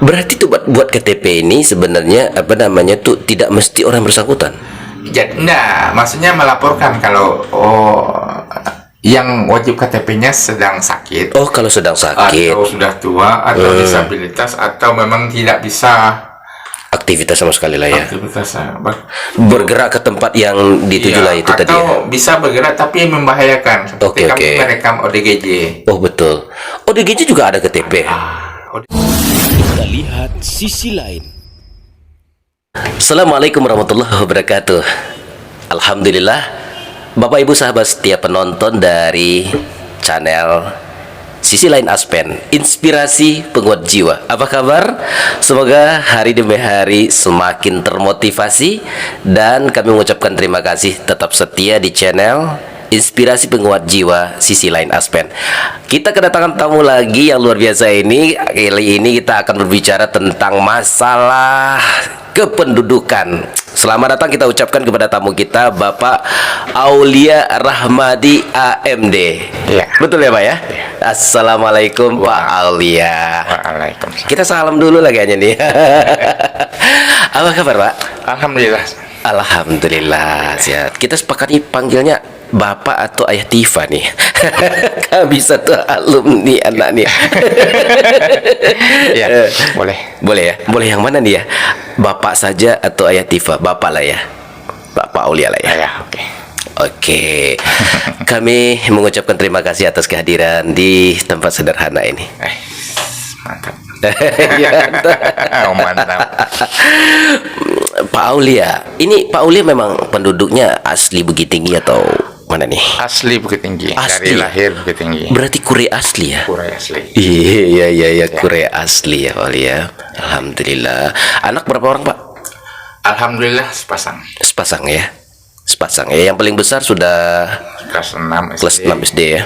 Berarti tuh buat KTP ini sebenarnya apa namanya tuh tidak mesti orang bersangkutan. Jadi, nah, maksudnya melaporkan kalau yang wajib KTP-nya sedang sakit, Oh, kalau sedang sakit, atau sudah tua, atau disabilitas, atau memang tidak bisa aktivitas sama sekali lah ya. aktivitasnya. Bergerak ke tempat yang dituju lah itu tadi ya. Atau bisa bergerak tapi membahayakan, seperti Oke, kami oke. merekam ODGJ. Oh betul. ODGJ juga ada KTP. Kita lihat sisi lain. Assalamualaikum warahmatullahi wabarakatuh. Alhamdulillah, Bapak Ibu sahabat setia penonton dari channel Sisi Lain Aspen, inspirasi penguat jiwa. Apa kabar? Semoga hari demi hari semakin termotivasi, dan kami mengucapkan terima kasih tetap setia di channel Inspirasi Penguat Jiwa Sisi Lain Aspen. Kita kedatangan tamu lagi yang luar biasa ini. Kali ini kita akan berbicara tentang masalah kependudukan. Selamat datang kita ucapkan kepada tamu kita, Bapak Aulia Rahmadi AMD. Iya. Betul ya Pak ya? Assalamualaikum Pak Aulia. Waalaikumsalam. Kita salam dulu lagi aja nih. Apa kabar Pak? Alhamdulillah. Alhamdulillah sehat. Kita sepakati panggilnya Bapak atau Ayah Tifa nih. Kami satu alumni anak nih. Iya, boleh. Boleh ya? Boleh yang mana nih ya? Bapak saja atau Ayah Tifa? Bapak lah ya. Bapak Aulia lah ya. Ya, oke. Oke. Kami mengucapkan terima kasih atas kehadiran di tempat sederhana ini. Mantap. Ya, Oh, mantap. Pak Aulia, ini Pak Aulia memang penduduknya asli Bukit Tinggi atau mana nih? Asli Bukit Tinggi. Asli. Dari lahir Bukit Tinggi. Berarti Kure asli ya? Pura asli. Iya, Kure asli ya Pak Aulia. Alhamdulillah. Anak berapa orang Pak? Alhamdulillah sepasang. Sepasang ya? Sepasang ya. Yang paling besar sudah Kelas 6 SD. kelas 6 SD ya.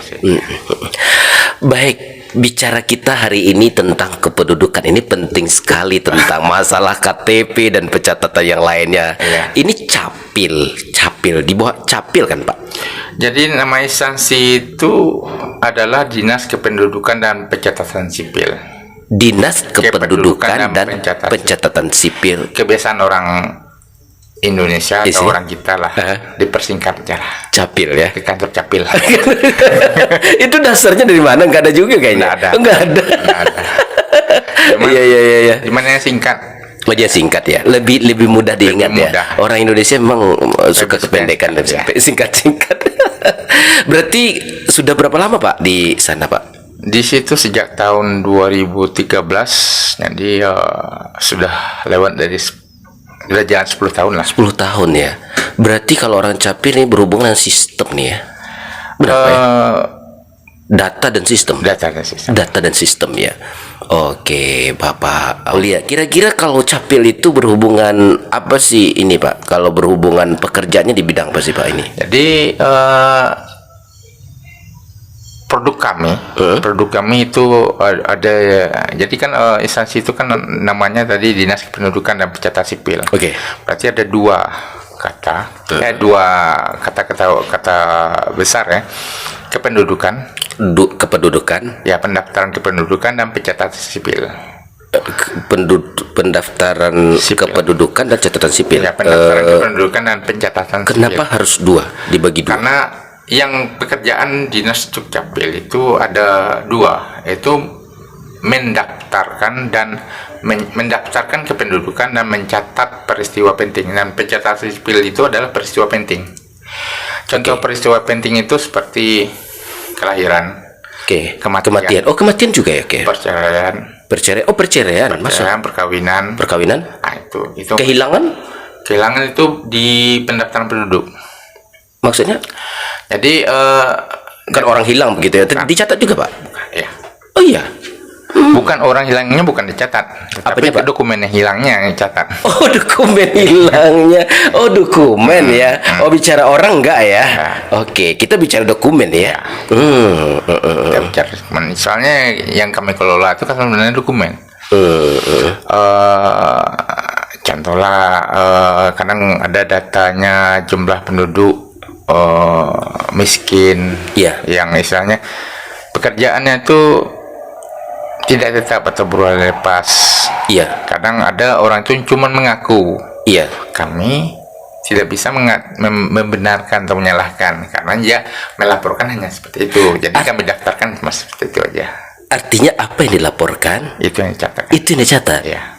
Baik, bicara kita hari ini tentang kependudukan ini penting sekali, tentang masalah KTP dan pencatatan yang lainnya. Iya. Ini capil di bawah capil kan Pak? Jadi nama instansi itu adalah Dinas Kependudukan dan Pencatatan Sipil. Dinas Kependudukan dan Pencatatan. Pencatatan Sipil. Kebiasaan orang Indonesia Isi. atau orang kita lah, Aha. dipersingkat aja lah. Capil ya. Ke kantor capil. Itu dasarnya dari mana? Nggak ada juga kayaknya. Nggak ada. Oh, nggak ada. Nggak ada. Cuman, Iya. Gimana singkat? Oh, dia singkat ya, lebih mudah diingat Lebih ya. mudah. Orang Indonesia memang suka kependekan dan singkat, ya. singkat-singkat. Berarti sudah berapa lama Pak di sana Pak? Di situ sejak tahun 2013, jadi sudah lewat dari sudah jalan 10 tahun lah. 10 tahun ya. Berarti kalau orang capil ini berhubungan dengan sistem nih ya. Berapa ya? Data dan sistem. Data dan sistem. Data dan sistem ya. Oke, Bapak Aulia. Kira-kira kalau capil itu berhubungan apa sih ini Pak? Kalau berhubungan pekerjaannya di bidang apa sih Pak ini? Jadi produk kami itu ada. Jadi kan instansi itu kan namanya tadi Dinas Kependudukan dan Pencatatan Sipil. Oke. Berarti ada dua kata besar ya. Kependudukan, Kependudukan, ya, pendaftaran kependudukan dan pencatatan sipil. pendaftaran Sipil. kependudukan dan catatan sipil. Ya, pendaftaran kependudukan dan pencatatan Kenapa sipil. harus dua, dibagi dua? Karena yang pekerjaan Dinas Dukcapil itu ada dua, yaitu mendaftarkan mendaftarkan kependudukan dan mencatat peristiwa penting. Dan pencatatan sipil itu adalah peristiwa penting. Contoh peristiwa penting itu seperti kelahiran, Oke. kematian. Oh, kematian juga ya, oke. perceraian, Perceraian. Oh, perceraian. Masuk. perkawinan. Perkawinan. Nah, itu Kehilangan. kehilangan itu di pendaftaran penduduk. Maksudnya Jadi kan orang hilang begitu ya. Dicatat juga Pak. ya, Oh iya. bukan orang hilangnya bukan dicatat, tapi Apanya, Pak? dokumen yang hilangnya yang dicatat. Oh, dokumen hilangnya. Oh, dokumen ya. Oh, bicara orang enggak ya? Oke, kita bicara dokumen ya. Kita bicara dokumen. Misalnya yang kami kelola itu kan sebenarnya dokumen. Contohlah kadang ada datanya jumlah penduduk miskin, Iya. yang misalnya pekerjaannya itu tidak tetap atau berbulan lepas. Iya. Kadang ada orang itu cuma mengaku. Iya. Kami tidak bisa membenarkan atau menyalahkan karena dia melaporkan hanya seperti itu. Jadi kami daftarkan cuma seperti itu aja. Artinya apa yang dilaporkan? Itu yang dicatat. Itu yang dicatat. Ya.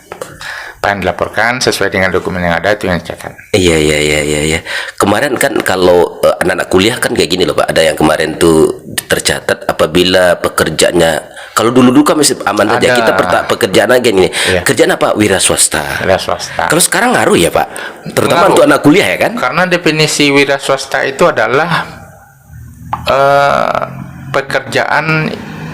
Apa yang dilaporkan sesuai dengan dokumen yang ada itu yang dicatat. Iya. Kemarin kan kalau anak-anak kuliah kan kayak gini loh Pak. Ada yang kemarin tuh tercatat apabila pekerjaannya, kalau dulu kan masih aman saja. Kita pekerjaan aja gini. Iya. Kerjaan apa? Wira swasta. Wira swasta. Kalau sekarang ngaruh ya Pak. Terutama Ngaruh. untuk anak kuliah ya kan? Karena definisi wira swasta itu adalah pekerjaan.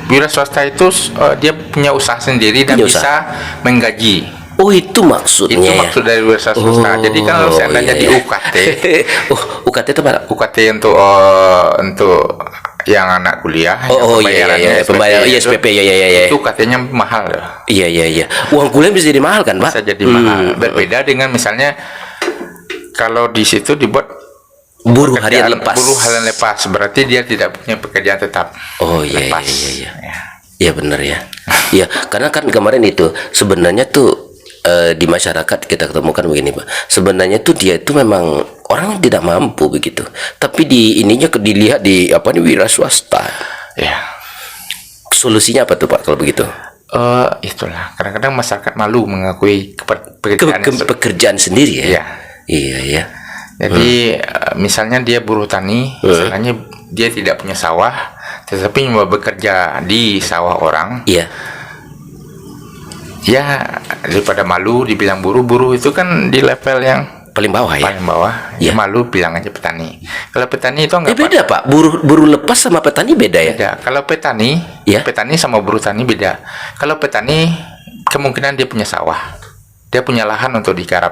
Wira swasta itu dia punya usaha sendiri dan Punya bisa usaha. menggaji. Oh itu maksudnya. Itu maksud dari wira swasta. Jadi kalau seandainya di iya. UKT, UKT itu apa? UKT untuk yang anak kuliah, Oh yang iya. pembayarannya Pembayaran SPP ya. itu UKT-nya mahal ya. Iya. Uang kuliah bisa jadi mahal kan Pak? Bisa jadi mahal. Berbeda dengan misalnya kalau di situ dibuat Buruh harian lepas. Buruh harian lepas, berarti dia tidak punya pekerjaan tetap. Oh iya. Lepas. Iya. Ya. Iya benar ya. Iya, karena kan kemarin itu sebenarnya tuh di masyarakat kita ketemukan begini Pak. Sebenarnya tuh dia itu memang orang tidak mampu begitu. Tapi di ininya dilihat di apa nih wira swasta. Ya. Solusinya apa tuh Pak kalau begitu? Itulah. Kadang-kadang masyarakat malu mengakui Pekerjaan sendiri ya. Iya. Iya. Jadi misalnya dia buruh tani, misalnya dia tidak punya sawah, tetapi mau bekerja di sawah orang. Iya. Ya daripada malu dibilang buruh itu kan di level yang Paling bawah ya. paling bawah. Iya. Ya malu bilang aja petani. Kalau petani itu enggak Beda Pak. Buruh lepas sama petani beda ya. beda. Kalau petani, Ya. petani sama buruh tani beda. Kalau petani kemungkinan dia punya sawah, dia punya lahan untuk digarap.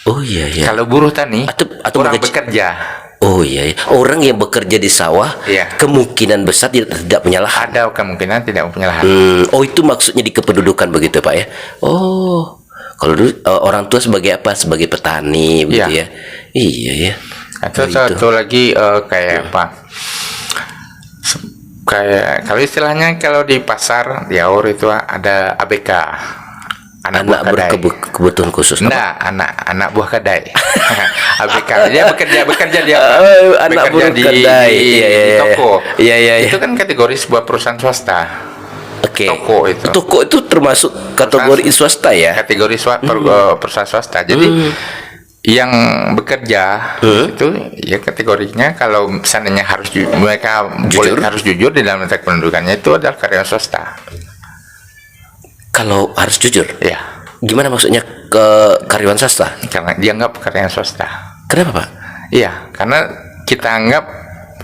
Oh iya. Kalau buruh tani, Atau orang bekerja. bekerja. Oh iya. Orang yang bekerja di sawah Iya. kemungkinan besar tidak punya lahan. Ada kemungkinan tidak punya lahan. Oh itu maksudnya di kependudukan begitu Pak ya. Oh kalau dulu orang tua sebagai apa? Sebagai petani begitu Iya. ya. Iya ya. Atau Gitu. satu lagi kayak apa? Kayak kalau istilahnya kalau di pasar di Aur itu ada ABK. Anak buah kadai. Berkebutuhan khusus. Nah, anak buah kadai. ABK. Dia bekerja dia Anak bekerja buah kadai. di Iya. toko. Iya. Itu kan kategori sebuah perusahaan swasta. Oke. Toko itu. Toko itu termasuk kategori swasta ya. Kategori perusahaan swasta. Jadi yang bekerja itu ya kategorinya kalau seandainya mereka harus jujur di dalam kontrak pendudukannya itu adalah karyawan swasta. Kalau harus jujur. Ya, Gimana maksudnya ke karyawan swasta? karena dianggap karyawan swasta. Kenapa Pak? Iya, karena kita anggap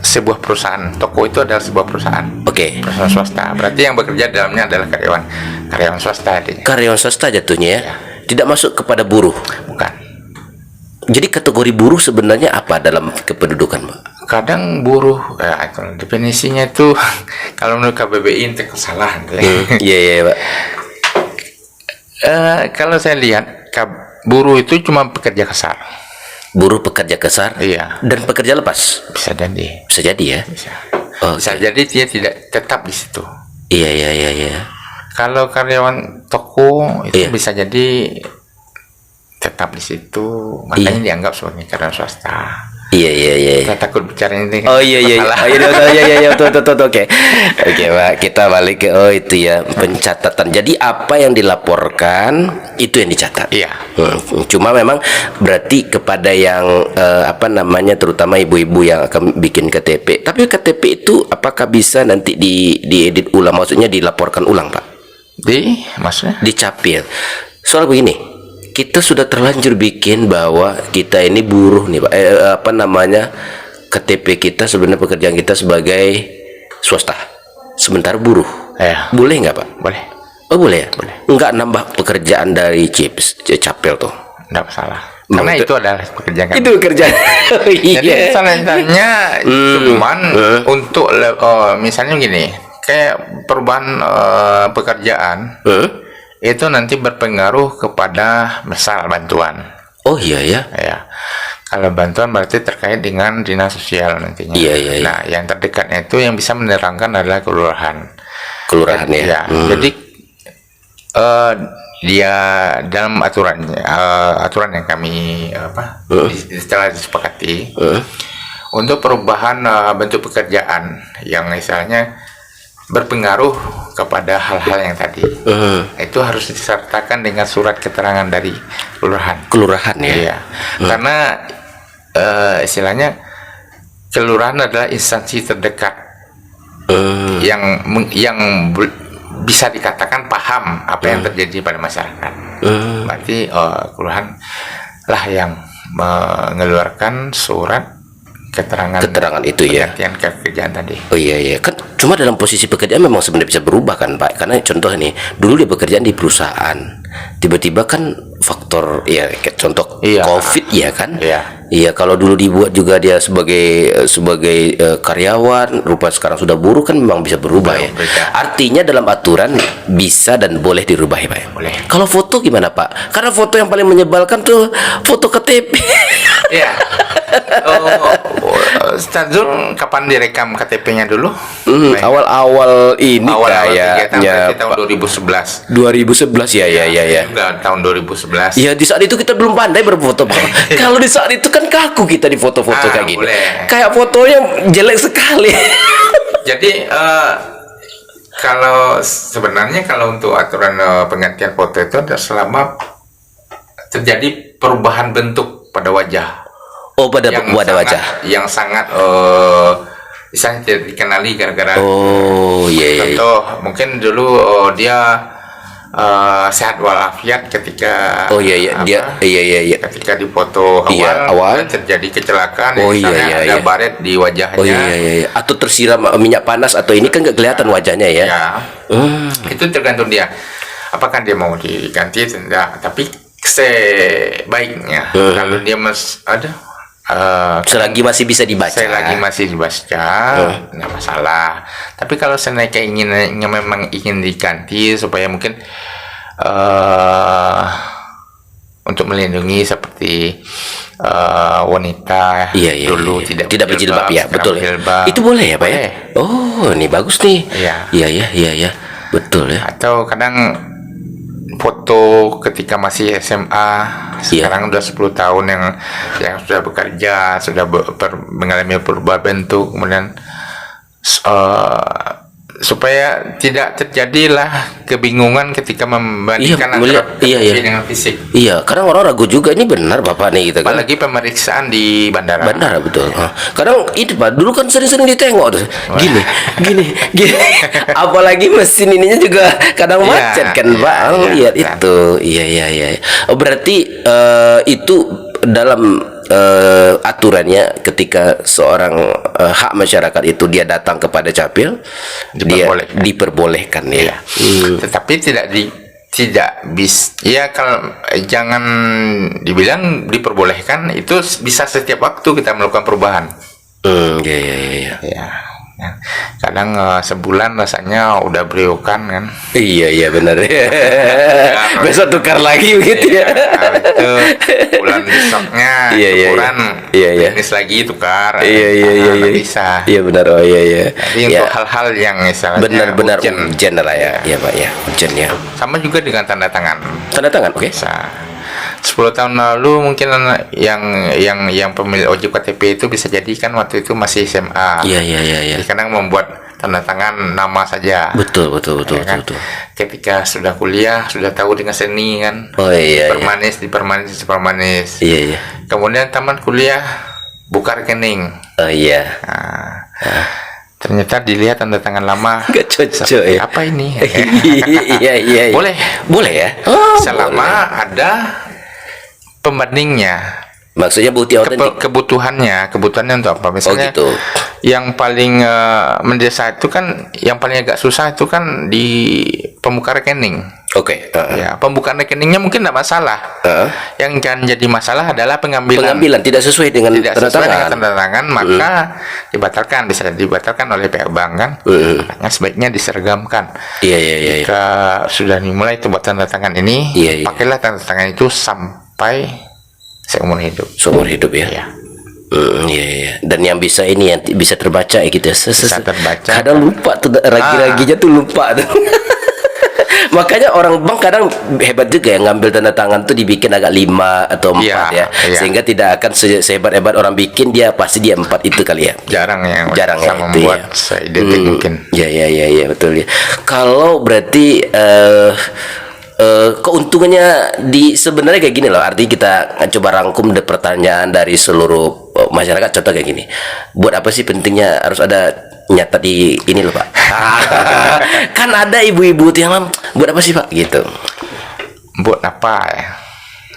sebuah perusahaan, toko itu adalah sebuah perusahaan. Oke. Perusahaan swasta. Berarti yang bekerja di dalamnya adalah karyawan swasta artinya. Karyawan swasta jatuhnya ya. Ya. Tidak masuk kepada buruh. Bukan. Jadi kategori buruh sebenarnya apa dalam kependudukan Pak? Kadang buruh, ya itu definisinya itu kalau menurut KBBI itu kesalahan. Iya Pak. Kalau saya lihat buruh itu cuma pekerja kasar. Buruh pekerja kasar. Iya. Dan pekerja lepas. Bisa jadi. Bisa jadi ya. Bisa. Oke. Bisa jadi dia tidak tetap di situ. Iya. Kalau karyawan toko itu Iya. bisa jadi tetap di situ, makanya dianggap sebagai karyawan swasta. Iya. Kita takut bicara ini. Oh iya. masalah. Iya, betul. Oke. Oke, Pak. Kita balik ke itu ya, pencatatan. Jadi apa yang dilaporkan itu yang dicatat. Iya. Cuma memang berarti kepada yang terutama ibu-ibu yang akan bikin KTP. Tapi KTP itu apakah bisa nanti diedit ulang, maksudnya dilaporkan ulang, Pak? Maksudnya? Dicapil. Soal begini, kita sudah terlanjur bikin bahwa kita ini buruh nih Pak, KTP kita sebenarnya pekerjaan kita sebagai swasta, sementara buruh. Ya. Boleh nggak Pak? Boleh. Oh boleh ya? Boleh. Nggak nambah pekerjaan dari capil tuh? Tidak masalah. Karena itu adalah pekerjaan kami. Itu pekerjaan. Jadi misalnya cuman untuk misalnya gini, kayak perubahan pekerjaan itu nanti berpengaruh kepada misal bantuan. Oh iya ya. Ya, kalau bantuan berarti terkait dengan dinas sosial nantinya. Iya. Nah, yang terdekatnya itu yang bisa menerangkan adalah kelurahan. Kelurahan ya. Ya, jadi dia dalam aturan yang kami setelah disepakati untuk perubahan bentuk pekerjaan yang misalnya berpengaruh kepada hal-hal yang tadi itu harus disertakan dengan surat keterangan dari kelurahan ya. Iya. Karena istilahnya kelurahan adalah instansi terdekat yang bisa dikatakan paham apa yang terjadi pada masyarakat. Berarti kelurahan lah yang mengeluarkan surat keterangan itu ya. Pengertian pekerjaan tadi. Oh iya kan cuma dalam posisi pekerjaan memang sebenarnya bisa berubah kan Pak, karena contoh nih dulu dia bekerjaan di perusahaan, tiba-tiba kan faktor ya kayak contoh COVID ya kan. Iya kalau dulu dibuat juga dia sebagai karyawan, rupa sekarang sudah buruh kan memang bisa berubah ya. Artinya dalam aturan bisa dan boleh dirubah ya Pak. Boleh. Kalau foto gimana Pak? Karena foto yang paling menyebalkan tuh foto KTP. Iya. Ustaz Zul kapan direkam KTP-nya dulu? Awal-awal ini kayaknya tahun 2011. 2011 ya. Enggak, tahun 2011. Ya di saat itu kita belum pandai berfoto. Kalau di saat itu kan kaku kita di foto-foto kayak gini. Boleh. Kayak fotonya jelek sekali. Jadi sebenarnya kalau untuk aturan penggantian foto itu adalah selama terjadi perubahan bentuk pada wajah. Oh, pada wajah. Yang sangat misalnya tidak dikenali gara-gara. Oh, iya. Contoh, mungkin dulu dia sehat walafiat ketika. Oh iya. Ketika dipoto awal terjadi kecelakaan, ada baret di wajahnya. Oh iya. Atau tersiram minyak panas atau ini kan nggak kelihatan wajahnya ya. Itu tergantung dia. Apakah dia mau diganti atau tidak? Tapi sebaiknya kalau dia selagi masih bisa dibaca, nggak masalah. Tapi kalau seandainya keinginannya memang ingin diganti supaya mungkin untuk melindungi seperti wanita dulu tidak berjilbab ya, betul ya. Itu boleh ya Pak ya? Oh, ini bagus nih. Iya, betul ya. Atau kadang foto ketika masih SMA, sekarang udah 10 tahun yang sudah bekerja, sudah mengalami perubahan bentuk, kemudian supaya tidak terjadilah kebingungan ketika membandingkan antara dengan fisik. Iya, karena orang ragu juga ini benar Bapak nih gitu kan. Apalagi pemeriksaan di bandara. Bandara betul. Kadang itu Pak, dulu kan sering-sering ditengok tuh. Gini. Apalagi mesin ininya juga kadang macet kan Pak. Lihat itu. Iya. Oh, berarti itu dalam aturannya ketika seorang hak masyarakat itu dia datang kepada capil diperbolehkan ya. Tetapi kalau jangan dibilang diperbolehkan, itu bisa setiap waktu kita melakukan perubahan. Iya. Kadang sebulan rasanya udah beriokan kan. Iya benar. Besok tukar lagi begitu ya. Itu bulan besoknya ukuran bisnis lagi tukar. Iya. Bisa. Iya benar. Jadi untuk hal-hal yang misalnya benar urgent lah ya. Iya Pak ya, urgent ya. Sama juga dengan tanda tangan. Oke. 10 tahun lalu mungkin yang pemilik ojek KTP itu bisa jadi kan waktu itu masih SMA. Iya. Jadi kadang membuat tanda tangan nama saja. Betul. Kan? Ketika sudah kuliah sudah tahu dengan seni kan. Oh iya. Dipermanis. Iya. Kemudian tamat kuliah buka rekening. Oh iya. Ternyata dilihat tanda tangan lama. Gak cocok ya. Apa ini? Iya. Boleh ya. Selama ada pembandingnya, maksudnya bukti otentik. Kebutuhannya untuk apa? Misalnya gitu. Yang paling mendesak itu kan, yang paling agak susah itu kan di pembuka rekening. Oke. Ya, pembukaan rekeningnya mungkin tidak masalah. Yang kan jadi masalah adalah pengambilan tidak sesuai dengan tanda tangan, maka bisa dibatalkan oleh pihak bank kan. Makanya sebaiknya diseragamkan. Iya. Jika sudah dimulai itu buat tanda tangan ini, pakailah tanda tangan itu sampai seumur hidup ya. Iya. Dan yang bisa terbaca ya gitu. Bisa terbaca. Kadang lupa tuh ragi-raginya tuh lupa tuh. Makanya orang bank kadang hebat juga ya, ngambil tanda tangan tuh dibikin agak 5 atau 4 Iya, ya. iya. Sehingga tidak akan sehebat-hebat orang bikin, dia pasti dia 4 itu kali ya. Jarang yang Jarang bisa ya, itu membuat ya. seidentik mungkin. Ya betul ya. Kalau berarti keuntungannya di sebenarnya kayak gini loh. Artinya kita coba rangkum pertanyaan dari seluruh masyarakat. Contoh kayak gini. Buat apa sih pentingnya harus ada nyata di ini loh Pak? Kan ada ibu-ibu tuh yang buat apa sih Pak gitu. Buat apa ya?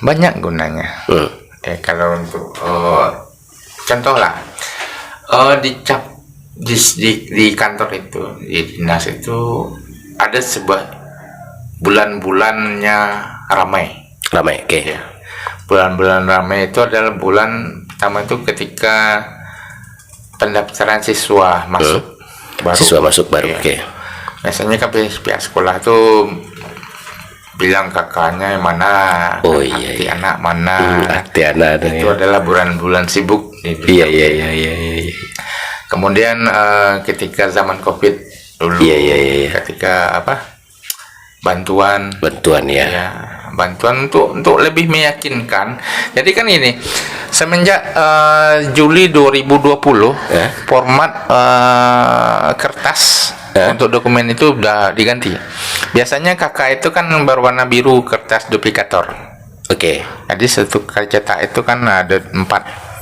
Banyak gunanya. Kalau untuk contoh lah, di kantor itu, di dinas itu ada sebuah bulan-bulannya ramai. Oke. Ya. Bulan-bulan ramai itu adalah bulan pertama itu ketika pendaftaran siswa masuk baru. Siswa masuk baru. Ya. Oke. Biasanya kan pihak sekolah tuh bilang kakaknya yang mana, Oh, akti iya. anak mana. Arti anak Itu adalah bulan-bulan sibuk. Iya. Kemudian ketika zaman COVID dulu, Iya. ketika apa? Bantuan Bantuan ya. ya, bantuan untuk lebih meyakinkan. Jadi kan ini semenjak Juli 2020 format kertas untuk dokumen itu udah diganti. Biasanya KK itu kan berwarna biru, kertas duplikator. Oke. Jadi satu kali cetak itu kan ada 4.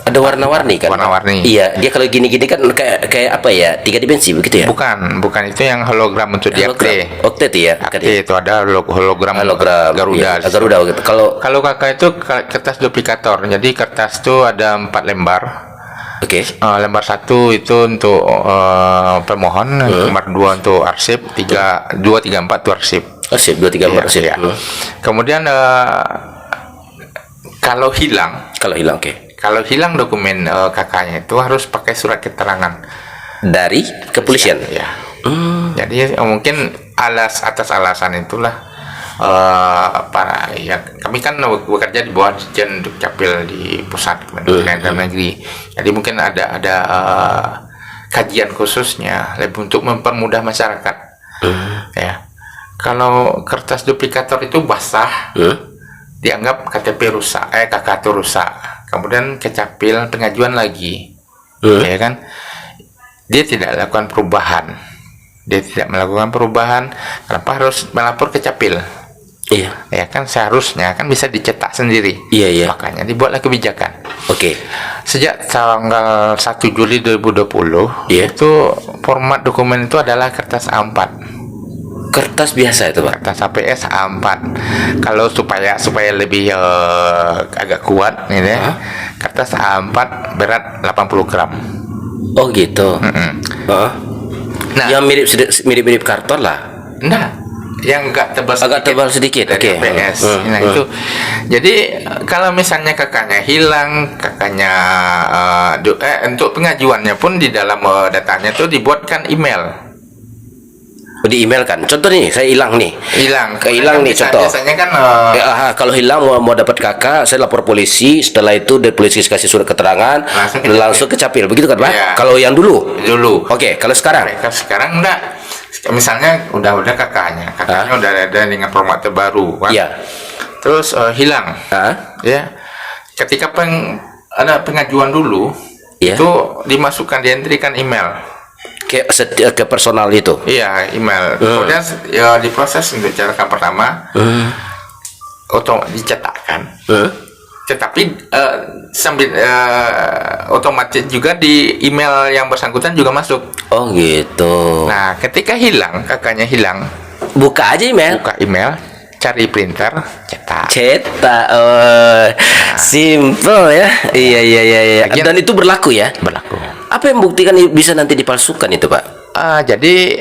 Ada warna-warni kan? Warna-warni. Iya, dia kalau gini-gini kan kayak apa ya? 3 dimensi begitu ya? Bukan itu yang hologram untuk di akte. Oktet ya. Akte itu ada hologram Iya, Garuda. Garuda gitu. Kalau kakak itu kertas duplikator. Jadi kertas itu ada 4 lembar. Oke. Lembar 1 itu untuk pemohon, lembar 2 untuk arsip, 2, 3, 4 itu arsip. Arsip 2 3 Iya, arsip. iya. Kemudian kalau hilang Oke. Kalau hilang dokumen kakaknya itu harus pakai surat keterangan Dari kepolisian. ya. Jadi mungkin atas alasan itulah para ya kami kan bekerja di bawah Dirjen Dukcapil di pusat Kementerian Dalam Negeri. Jadi mungkin ada kajian khususnya lebih untuk mempermudah masyarakat. Ya. Kalau kertas duplikator itu basah, dianggap KTP rusak, KK itu rusak. Kemudian kecapil pengajuan lagi, ya kan? Dia tidak lakukan perubahan. Kenapa harus melapor ke capil? Iya. Ya kan seharusnya kan bisa dicetak sendiri. Iya. Makanya dibuatlah kebijakan. Oke. Sejak tanggal 1 Juli 2020 itu format dokumen itu adalah kertas A4. Kertas biasa itu Pak. Kertas APS A4. Kalau supaya lebih agak kuat nih ya. Kertas A4 berat 80 gram. Oh gitu. Nah, yang mirip karton lah. Nah, yang agak tebal sedikit. dari Oke. APS. Nah, itu. Jadi kalau misalnya kakaknya hilang, untuk pengajuannya pun di dalam datanya itu dibuatkan email. Di email kan. Contoh nih, saya hilang nih. Hilang nih contoh. Biasanya kan kalau hilang mau dapat kakak, saya lapor polisi. Setelah itu dari polisi kasih surat keterangan, langsung ke capil. Begitu kan Pak? Iya. Kalau yang dulu. Oke, kalau sekarang. Sekarang enggak. Misalnya udah kakaknya udah ada dengan format terbaru kan? Iya. Terus hilang. Ya. Ketika ada pengajuan dulu, itu dimasukkan, dientrikan email. Ke personal itu. Iya, email. Kemudian ya diproses untuk cetakan pertama. Dicetakkan. Tetapi sambil otomatis juga di email yang bersangkutan juga masuk. Oh gitu. Nah, ketika hilang, kakaknya hilang, buka aja email. buka email, cari printer, cetak. Simple ya. Iya. Dan itu berlaku ya. Berlaku. Apa yang buktikan bisa nanti dipalsukan itu Pak? Jadi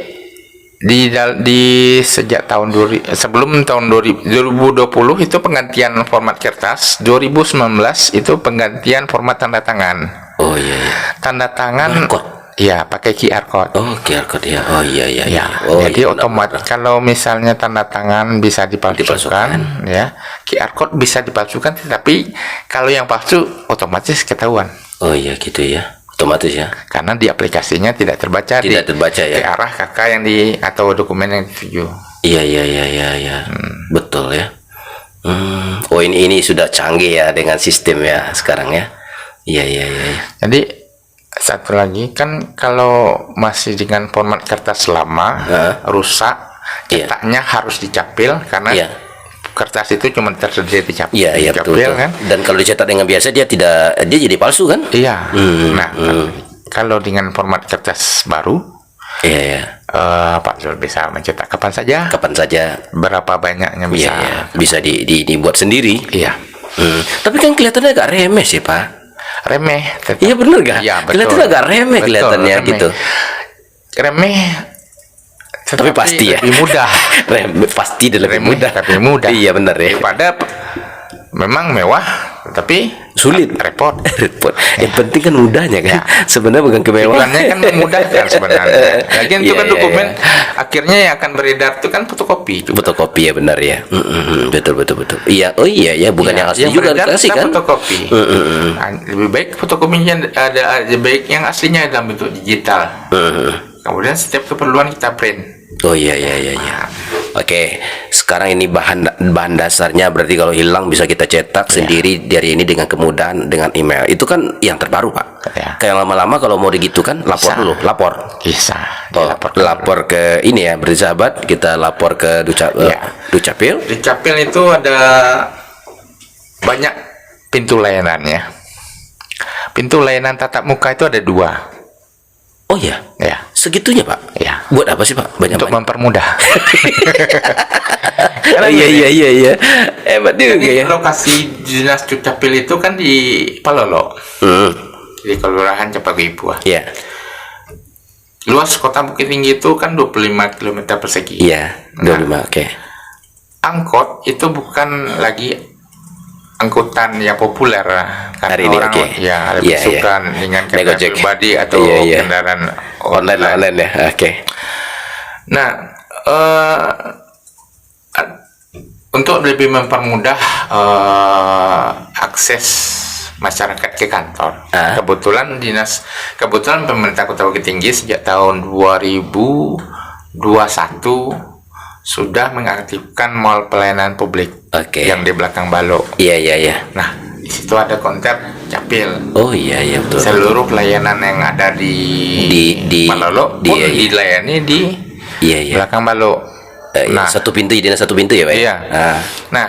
di sejak tahun sebelum tahun 2020 itu penggantian format kertas, 2019 itu penggantian format tanda tangan. Oh iya. Tanda tangan. Iya, pakai QR code. Oh, QR code ya. Oh iya. Jadi otomatis kalau misalnya tanda tangan bisa dipalsukan, ya, QR code bisa dipalsukan, tetapi kalau yang palsu otomatis ketahuan. Oh iya gitu ya. Otomatis ya. Karena di aplikasinya tidak terbaca ya. ke arah kakak yang atau dokumen yang dituju. Iya, iya, iya, iya, iya. Betul ya. Oh, ini sudah canggih ya dengan sistem ya sekarang ya. Iya, iya, iya, iya. Jadi satu lagi kan kalau masih dengan format kertas lama rusak, Iya. cetaknya harus dicapil karena Iya. kertas itu cuma tersedia dicapil. Iya, iya, betul, Dicapil, betul. kan? Dan kalau dicetak dengan biasa dia jadi palsu kan? Iya. Nah, kalau dengan format kertas baru, Iya, iya. Pak Zul bisa mencetak kapan saja, Kapan saja. berapa banyaknya Iya, bisa. iya. Bisa dibuat sendiri. Iya. Tapi kan kelihatannya agak remeh sih, Pak. Remeh. tetap. Iya, bener gak? Iya, betul. Kelihatannya agak remeh Betul, kelihatannya remeh. gitu. Remeh. Tapi pasti ya. Lebih mudah. Remeh pasti dan lebih Remeh, mudah. tapi mudah. Iya, benar ya. Daripada memang mewah, tapi Sulit. repot. Repot. Yang penting kan mudahnya kan. Sebenarnya bukan kemewahan. Iklannya kan memudahkan sebenarnya. Lagian itu Iya, kan iya, dokumen iya. akhirnya yang akan beredar itu kan fotokopi. Fotokopi ya, benar ya. Betul, betul, betul. Iya, oh iya ya, bukan yang asli juga beredar dikasih kita kan. fotokopi. Nah, lebih baik fotokopinya lebih baik yang aslinya dalam bentuk digital. Kemudian setiap keperluan kita print. Oh iya, iya, iya, iya. Oke, sekarang ini bahan dasarnya berarti kalau hilang bisa kita cetak sendiri dari ini dengan kemudahan dengan email. Itu kan yang terbaru, Pak. Ya. Kayak lama-lama kalau mau gitu kan lapor Bisa. dulu, lapor. Bisa Oh, dilaporkan. lapor ke ini ya, berarti sahabat, kita lapor ke Ya. Dukcapil. Di Capil itu ada banyak pintu layanannya. Pintu layanan tatap muka itu ada 2. Oh iya, Ya. segitunya, Pak. Ya. Buat apa sih, Pak? Banyak Untuk mempermudah. Oh, iya, iya, iya, iya. Hebat juga Jadi ya. lokasi dinas Dukcapil itu kan di Palolo, di Kelurahan Cepagui-Buah. Iya. Luas kota Bukit Tinggi itu kan 25 km persegi. Iya, 25. Oke. Angkot itu bukan lagi angkutan yang populer karena Hari ini, orang oke. ya lebih Iya, suka iya. dengan Naik kendaraan ojek. pribadi atau Iya, iya. kendaraan Online ya. Oke. Nah, untuk lebih mempermudah akses masyarakat ke kantor, kebetulan pemerintah Kota Bukit Tinggi sejak tahun 2021 sudah mengaktifkan mall pelayanan publik Oke. yang di belakang Balo. Iya, iya, iya. Nah, di situ ada konter Capil. Oh iya, iya, betul. Seluruh pelayanan yang ada di Malolo pun iya. dilayani di Iya, iya. belakang Balo. Iya, satu pintu jadi satu pintu ya, Pak? Iya. Ah. Nah,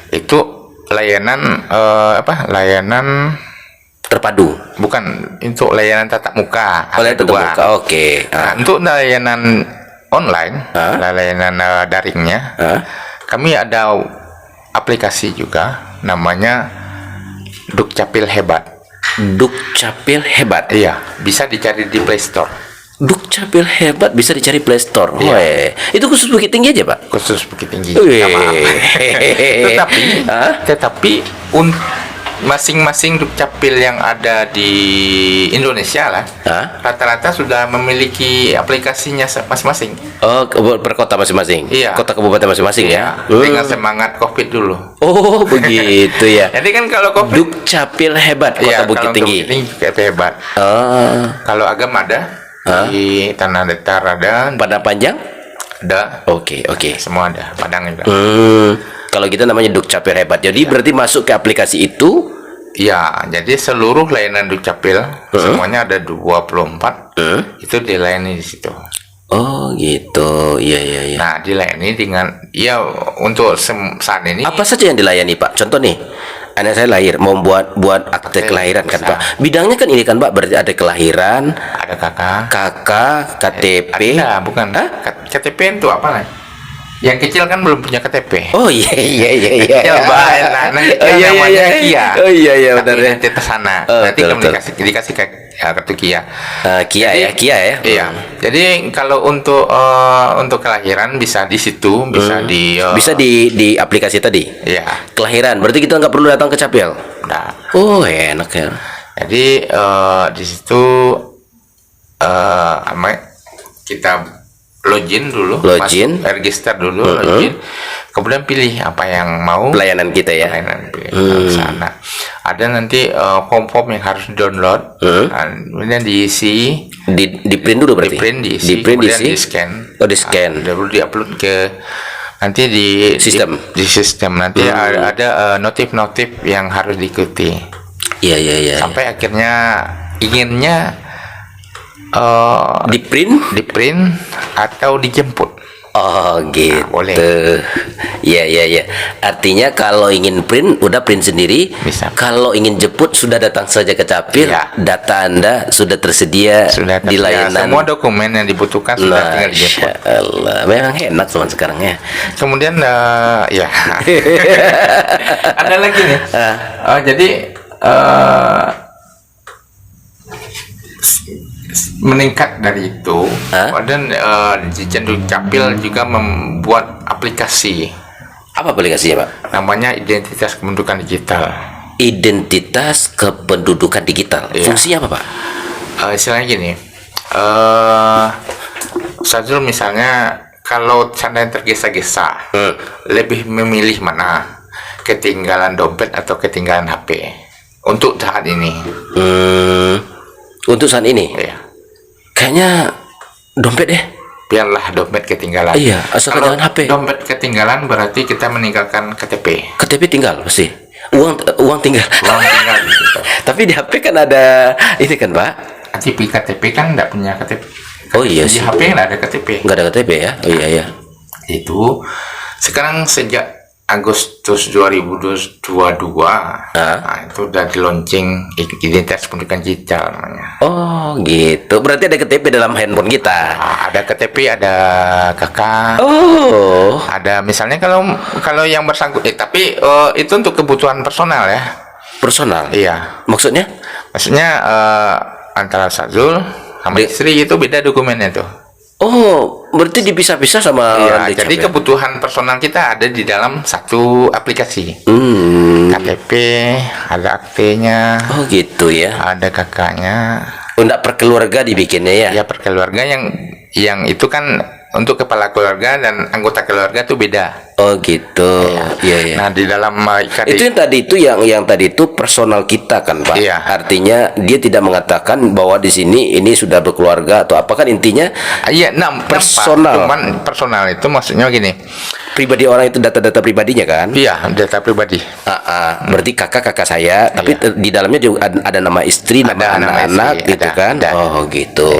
itu layanan layanan Terpadu. bukan untuk layanan tatap muka. Oleh ada tetap 2. muka. Oke. Nah, untuk layanan online, layanan daringnya, kami ada aplikasi juga namanya Dukcapil Hebat. Dukcapil Hebat. Iya, bisa dicari di Play Store. Dukcapil Hebat bisa dicari Play Store. Iya. Weh. Itu khusus Bukit Tinggi aja, Pak? Khusus Bukit Tinggi. Wih. Tetapi masing-masing Dukcapil yang ada di Indonesia lah, rata-rata sudah memiliki aplikasinya masing-masing. Oh, per kota masing-masing. Iya. Kota kabupaten masing-masing ya. Dengan semangat COVID dulu. Oh, begitu ya. Jadi kan kalau COVID, Dukcapil Hebat Kota iya, Bukit kalau untuk Tinggi. Bukit Tinggi kayak hebat. Kalau agama ada, di Tanah Datar ada, Padang Panjang? ada, Oke, oke. semua ada, Padang juga. Kalau kita namanya Dukcapil Hebat. Jadi berarti masuk ke aplikasi itu. Ya, jadi seluruh layanan Dukcapil semuanya ada 24 itu dilayani di situ. Oh, gitu. Iya, iya, iya. Nah, dilayani dengan ya untuk saat ini Apa saja yang dilayani, Pak? Contoh nih, anak saya lahir mau buat akte kelahiran kan, bisa. Pak. Bidangnya kan ini kan, Pak, berarti ada kelahiran, ada kakak, KTP. ada bukan? KTP itu apa lah? Yang kecil kan belum punya KTP. Oh iya, iya, iya, iya. Kecil banget, nah, kecil Oh, iya, iya, namanya iya. Kia. Oh iya, iya, Tapi benar ya. nanti kesana. Oh, Nanti betul, kamu betul. dikasih kartu Kia. Kia ya. Iya. Jadi kalau untuk kelahiran bisa di situ, bisa Bisa di aplikasi tadi. Iya. Kelahiran, berarti kita nggak perlu datang ke Capil. Nah, Oh, enak ya. jadi di situ kita login dulu, Login. masuk, register dulu, login, kemudian pilih apa yang mau Pelayanan kita ya. pelayanan pilih ke sana. ada nanti form-form yang harus download, kemudian diisi, Di print dulu berarti. di print, diisi, Di print, kemudian diisi. di scan. Oh, di scan. Lalu diupload ke nanti di Sistem. di sistem nanti ada notif-notif yang harus diikuti Iya, iya, iya. sampai akhirnya inginnya Di print. di print atau dijemput. Oh gitu. boleh. Iya, iya, iya. Artinya kalau ingin print udah print sendiri. Bisa. Kalau ingin jemput sudah datang saja ke Capil. Iya. Data Anda sudah tersedia Sudah di tersedia. layanan. Semua dokumen yang dibutuhkan sudah tinggal dijemput. Masya Allah. Memang enak zaman sekarang ya. Kemudian ya ada lagi nih. Jadi meningkat dari itu, dan Ditjen Dukcapil juga membuat aplikasi Apa aplikasinya, Pak? namanya Identitas Kependudukan Digital. Identitas kependudukan digital. Iya. Fungsinya apa, Pak? Istilahnya gini, Syazul misalnya kalau seandainya tergesa-gesa, lebih memilih mana, ketinggalan dompet atau ketinggalan HP untuk saat ini. Untuk saat ini, Ya, kayaknya dompet deh. biarlah dompet ketinggalan. Iya, asalkan Kalau jangan HP. dompet ketinggalan berarti kita meninggalkan KTP. KTP tinggal pasti. Uang tinggal. Uang tinggal gitu. Tapi di HP kan ada ini kan, Pak? Tapi KTP kan nggak punya KTP. Oh iya Di sih. HP nggak ada KTP. Nggak ada KTP ya? Oh iya, iya. Itu sekarang sejak Agustus 2022, nah, itu udah di launching Identitas Kependudukan Digital namanya. Oh gitu. Berarti ada KTP dalam handphone kita. Nah, ada KTP, ada KK, Oh. ada misalnya kalau yang bersangkutan, tapi itu untuk kebutuhan personal ya. Personal. Iya, Maksudnya? maksudnya antara Syazul sama istri itu beda dokumennya tuh. Oh, berarti dipisah-pisah sama orang Iya, dicap jadi ya? kebutuhan personal kita ada di dalam satu aplikasi. KTP, ada aktenya, Oh gitu ya. ada kakaknya, Untuk per keluarga dibikinnya ya? ya per keluarga yang itu kan untuk kepala keluarga dan anggota keluarga itu beda. Oh gitu. Iya, iya. Nah di dalam IKD Itu yang tadi itu personal kita kan, Pak. Iya. Artinya dia tidak mengatakan bahwa di sini ini sudah berkeluarga atau apa kan, intinya iya, personal. cuman personal itu maksudnya gini, pribadi orang itu data-data pribadinya kan. iya data pribadi. Berarti kakak saya, tapi di dalamnya juga ada nama istri, nama Ada nama anak-anak istri, gitu ada, kan. ada. Oh gitu.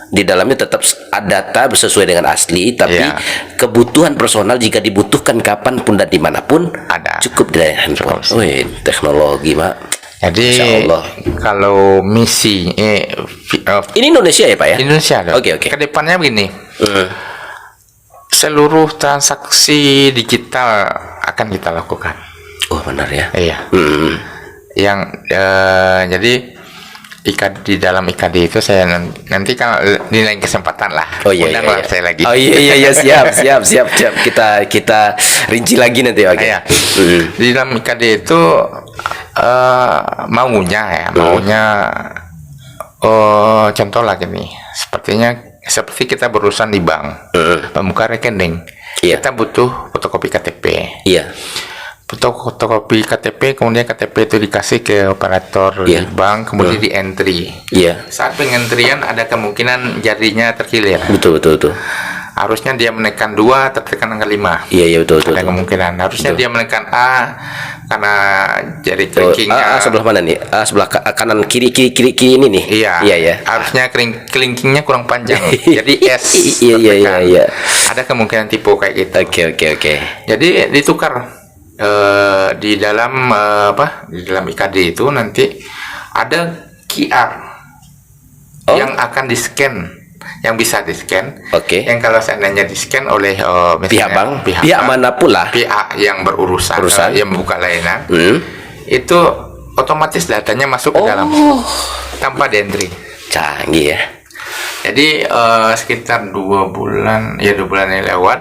Di dalamnya tetap ada data sesuai dengan asli, tapi Iya. kebutuhan personal jika dibutuhkan kapanpun dan dimanapun Ada. cukup di handphone. Cukup. Wih, teknologi, Mak. Jadi Masya Allah. kalau misi Ini Indonesia ya, Pak ya? Indonesia ada. Oke, oke. Kedepannya begini, seluruh transaksi digital akan kita lakukan. Oh benar ya. Iya. Yang jadi di dalam IKD itu saya nanti kalau di lain kesempatan lah. Oh iya, undanglah iya. saya lagi. Oh iya siap. Kita rinci lagi nanti, Pak. Iya. Di dalam IKD itu maunya contoh lagi nih, seperti kita berurusan di bank, membuka rekening, Iya. kita butuh fotokopi KTP. Iya. Fotokopi KTP, kemudian KTP itu dikasih ke operator Iya. di bank, kemudian di entry. Iya. Saat pengentrian ada kemungkinan jarinya terkilir. Betul. Harusnya dia menekan 2, tertekan angka 5. Iya, betul. Ada kemungkinan. Harusnya dia menekan A karena jari kelingkingnya. Sebelah mana nih? Sebelah kanan kiri ini nih. Iya. Harusnya kelingkingnya kurang panjang. Jadi S. Iya. tertekan. Ada kemungkinan tipe kayak gitu. Oke. Jadi ditukar di dalam di dalam IKD itu nanti ada QR yang akan di-scan, yang bisa di-scan. Oke. Yang kalau seandainya di-scan oleh Pihak misalnya bank, pihak manapun lah. pihak yang berurusan, yang membuka layanan, itu otomatis datanya masuk ke dalam tanpa di-entry. Canggih ya. Jadi sekitar 2 bulan yang lewat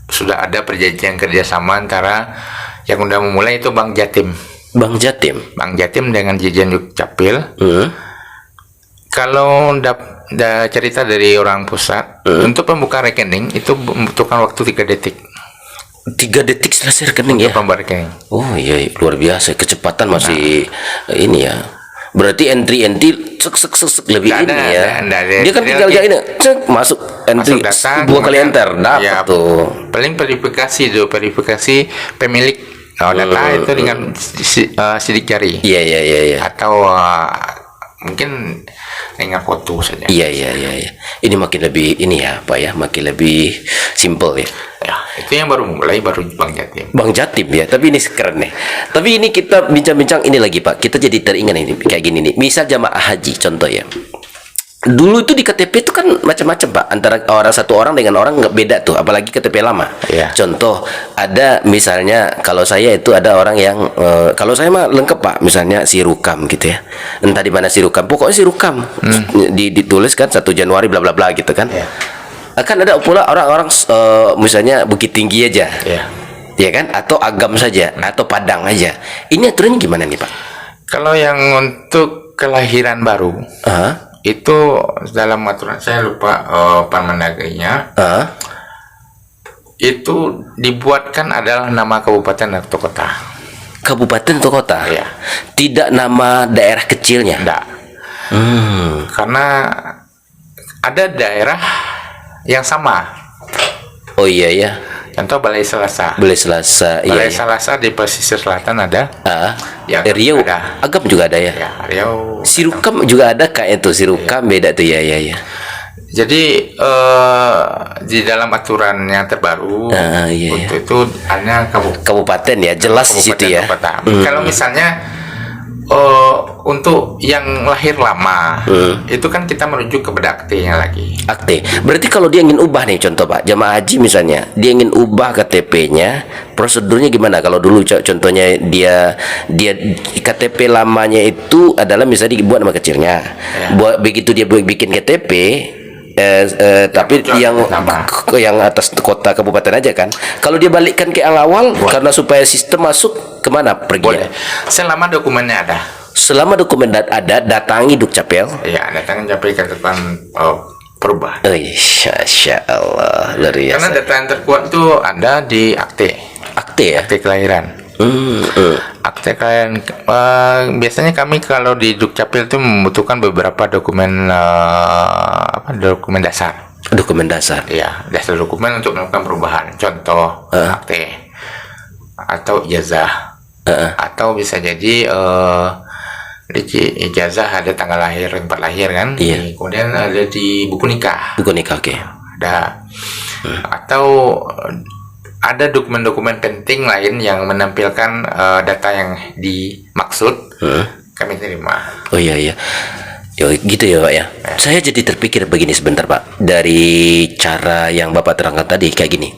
sudah ada perjanjian kerjasama antara yang udah memulai itu Bank Jatim. Bank Jatim Dengan Ditjen Dukcapil. Kalau cerita dari orang pusat, untuk pembukaan rekening itu membutuhkan waktu 3 detik. 3 detik selesai rekening ya. Membuat rekening. Oh iya, luar biasa, kecepatan masih ini ya. Berarti entry sek lebih Nggak ini ada, ya. nggak ada. Dia kan tinggal Dia- ini cek masuk entry Masuk data, 2 kali kemudian- enter dapat ya, tuh. Paling verifikasi pemilik data itu dengan sidik jari. Iya. Atau mungkin dengan foto saja. Iya. Ini makin lebih ini ya, Pak ya, makin lebih simple ya. Ya, itu yang baru Bank Jatim. Bang Jatim ya, tapi ini keren nih. Tapi ini kita bincang-bincang ini lagi Pak. Kita jadi teringat ini kayak gini nih. Misal jamaah haji contoh ya. Dulu itu di KTP itu kan macam-macam Pak. Antara satu orang dengan orang nggak beda tuh. Apalagi KTP lama. Iya. Contoh ada misalnya kalau saya itu ada orang yang kalau saya mah lengkap Pak. Misalnya si Rukam gitu ya. Entah di mana si Rukam. Pokoknya si Rukam ditulis kan 1 Januari bla bla bla gitu kan. Iya. Akan ada pula orang-orang misalnya Bukit Tinggi aja. Iya. Ya kan, atau Agam saja, atau Padang aja. Ini aturannya gimana nih Pak? Kalau yang untuk kelahiran baru itu dalam aturan saya lupa Permendagrinya itu dibuatkan adalah nama kabupaten atau kota. Kabupaten atau kota? Iya. Tidak nama daerah kecilnya. Enggak. Karena ada daerah yang sama. Oh iya ya. Contoh Balai Selasa. Balai Selasa. Balai Iya. Selasa di pesisir selatan ada. Ya, Riau. ada. Agam juga ada ya. Ya, Riau. Sirukam juga ada kayak itu. Sirukam beda tuh ya. Jadi di dalam aturan yang terbaru Iya. untuk itu hanya Kabupaten ya, jelas di situ ya. kota. Kalau misalnya untuk yang lahir lama itu kan kita merujuk ke akte-nya lagi. Akte. Berarti kalau dia ingin ubah nih contoh Pak, jamaah haji misalnya, dia ingin ubah KTP-nya, prosedurnya gimana? Kalau dulu contohnya dia KTP lamanya itu adalah misalnya dibuat nama kecilnya. Begitu dia bikin KTP tapi yang atas kota kabupaten aja kan. Kalau dia balikkan ke awal karena supaya sistem masuk kemana pergi? Boleh. Selama dokumennya ada. Selama dokumen ada, datangi Dukcapil. Ya, datang sampai ke depan perubahan. Masya Allah, luar biasa. Karena data yang terkuat itu ada di akte. Akte ya. Akte kelahiran. Akte kelahiran. Biasanya kami kalau di Dukcapil itu membutuhkan beberapa dokumen dokumen dasar. Dokumen dasar. Ya, dasar dokumen untuk melakukan perubahan. Contoh akte atau ijazah. Atau bisa jadi di ijazah ada tanggal lahir, tempat lahir kan. Iya. Kemudian ada di buku nikah. Buku nikah, oke. Ada. Atau ada dokumen-dokumen penting lain yang menampilkan data yang dimaksud, kami terima. Oh iya. Yo, gitu ya Pak ya. Saya jadi terpikir begini sebentar Pak. Dari cara yang Bapak terangkan tadi kayak gini.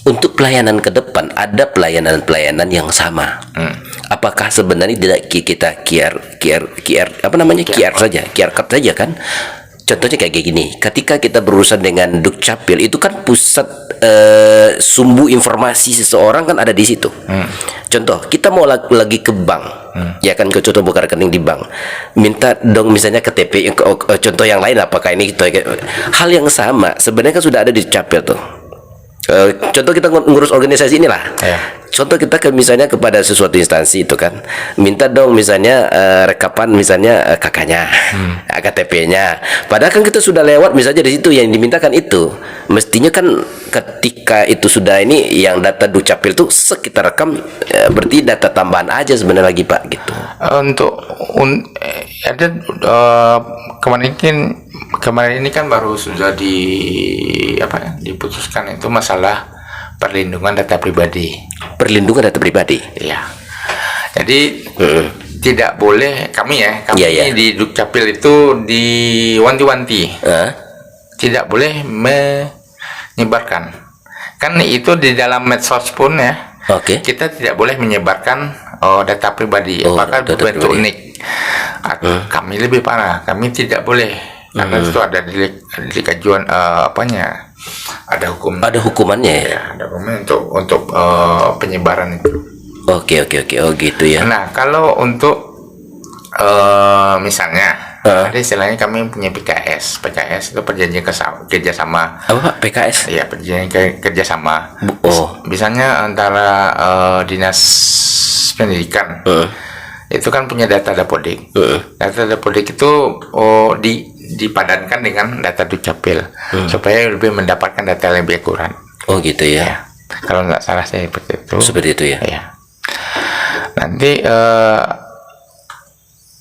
Untuk pelayanan ke depan ada pelayanan-pelayanan yang sama. Apakah sebenarnya tidak kita QR apa namanya QR saja, QR code saja kan? Contohnya kayak gini, ketika kita berurusan dengan Dukcapil itu kan pusat sumbu informasi seseorang kan ada di situ. Contoh, kita mau lagi ke bank, ya kan, contoh buka rekening di bank, minta dong misalnya KTP, contoh yang lain apakah ini hal yang sama sebenarnya kan sudah ada di Dukcapil tuh. Contoh kita ngurus organisasi inilah. Contoh kita misalnya kepada sesuatu instansi itu kan, minta dong misalnya rekapan misalnya kakaknya, KTP-nya. Padahal kan kita sudah lewat misalnya di situ yang dimintakan itu. Mestinya kan ketika itu sudah ini yang data Dukcapil itu kita rekam, berarti data tambahan aja sebenarnya lagi Pak gitu. Ada kemarin ini kan baru sudah diputuskan itu masalah perlindungan data pribadi. Perlindungan data pribadi. Iya. Jadi tidak boleh kami di Dukcapil itu diwanti-wanti. Tidak boleh menyebarkan. Kan itu di dalam medsos pun ya. Kita tidak boleh menyebarkan data pribadi, apakah berbentuk nik. Kami lebih parah, kami tidak boleh karena itu ada di kajuan ada hukum. Ada hukumannya ya. Ada hukuman untuk penyebaran itu. Oke. Oh gitu ya. Nah, kalau untuk misalnya Ada istilahnya kami punya PKS. PKS itu perjanjian kerjasama. Apa Pak PKS? Ya, perjanjian kerjasama. Oh. Misalnya antara dinas pendidikan. Itu kan punya data Dapodik. Data Dapodik itu dipadankan dengan data Dukcapil supaya lebih mendapatkan data yang lebih akurat. Oh gitu ya. Ya. Kalau nggak salah saya seperti itu. Seperti itu ya. Ya. Nanti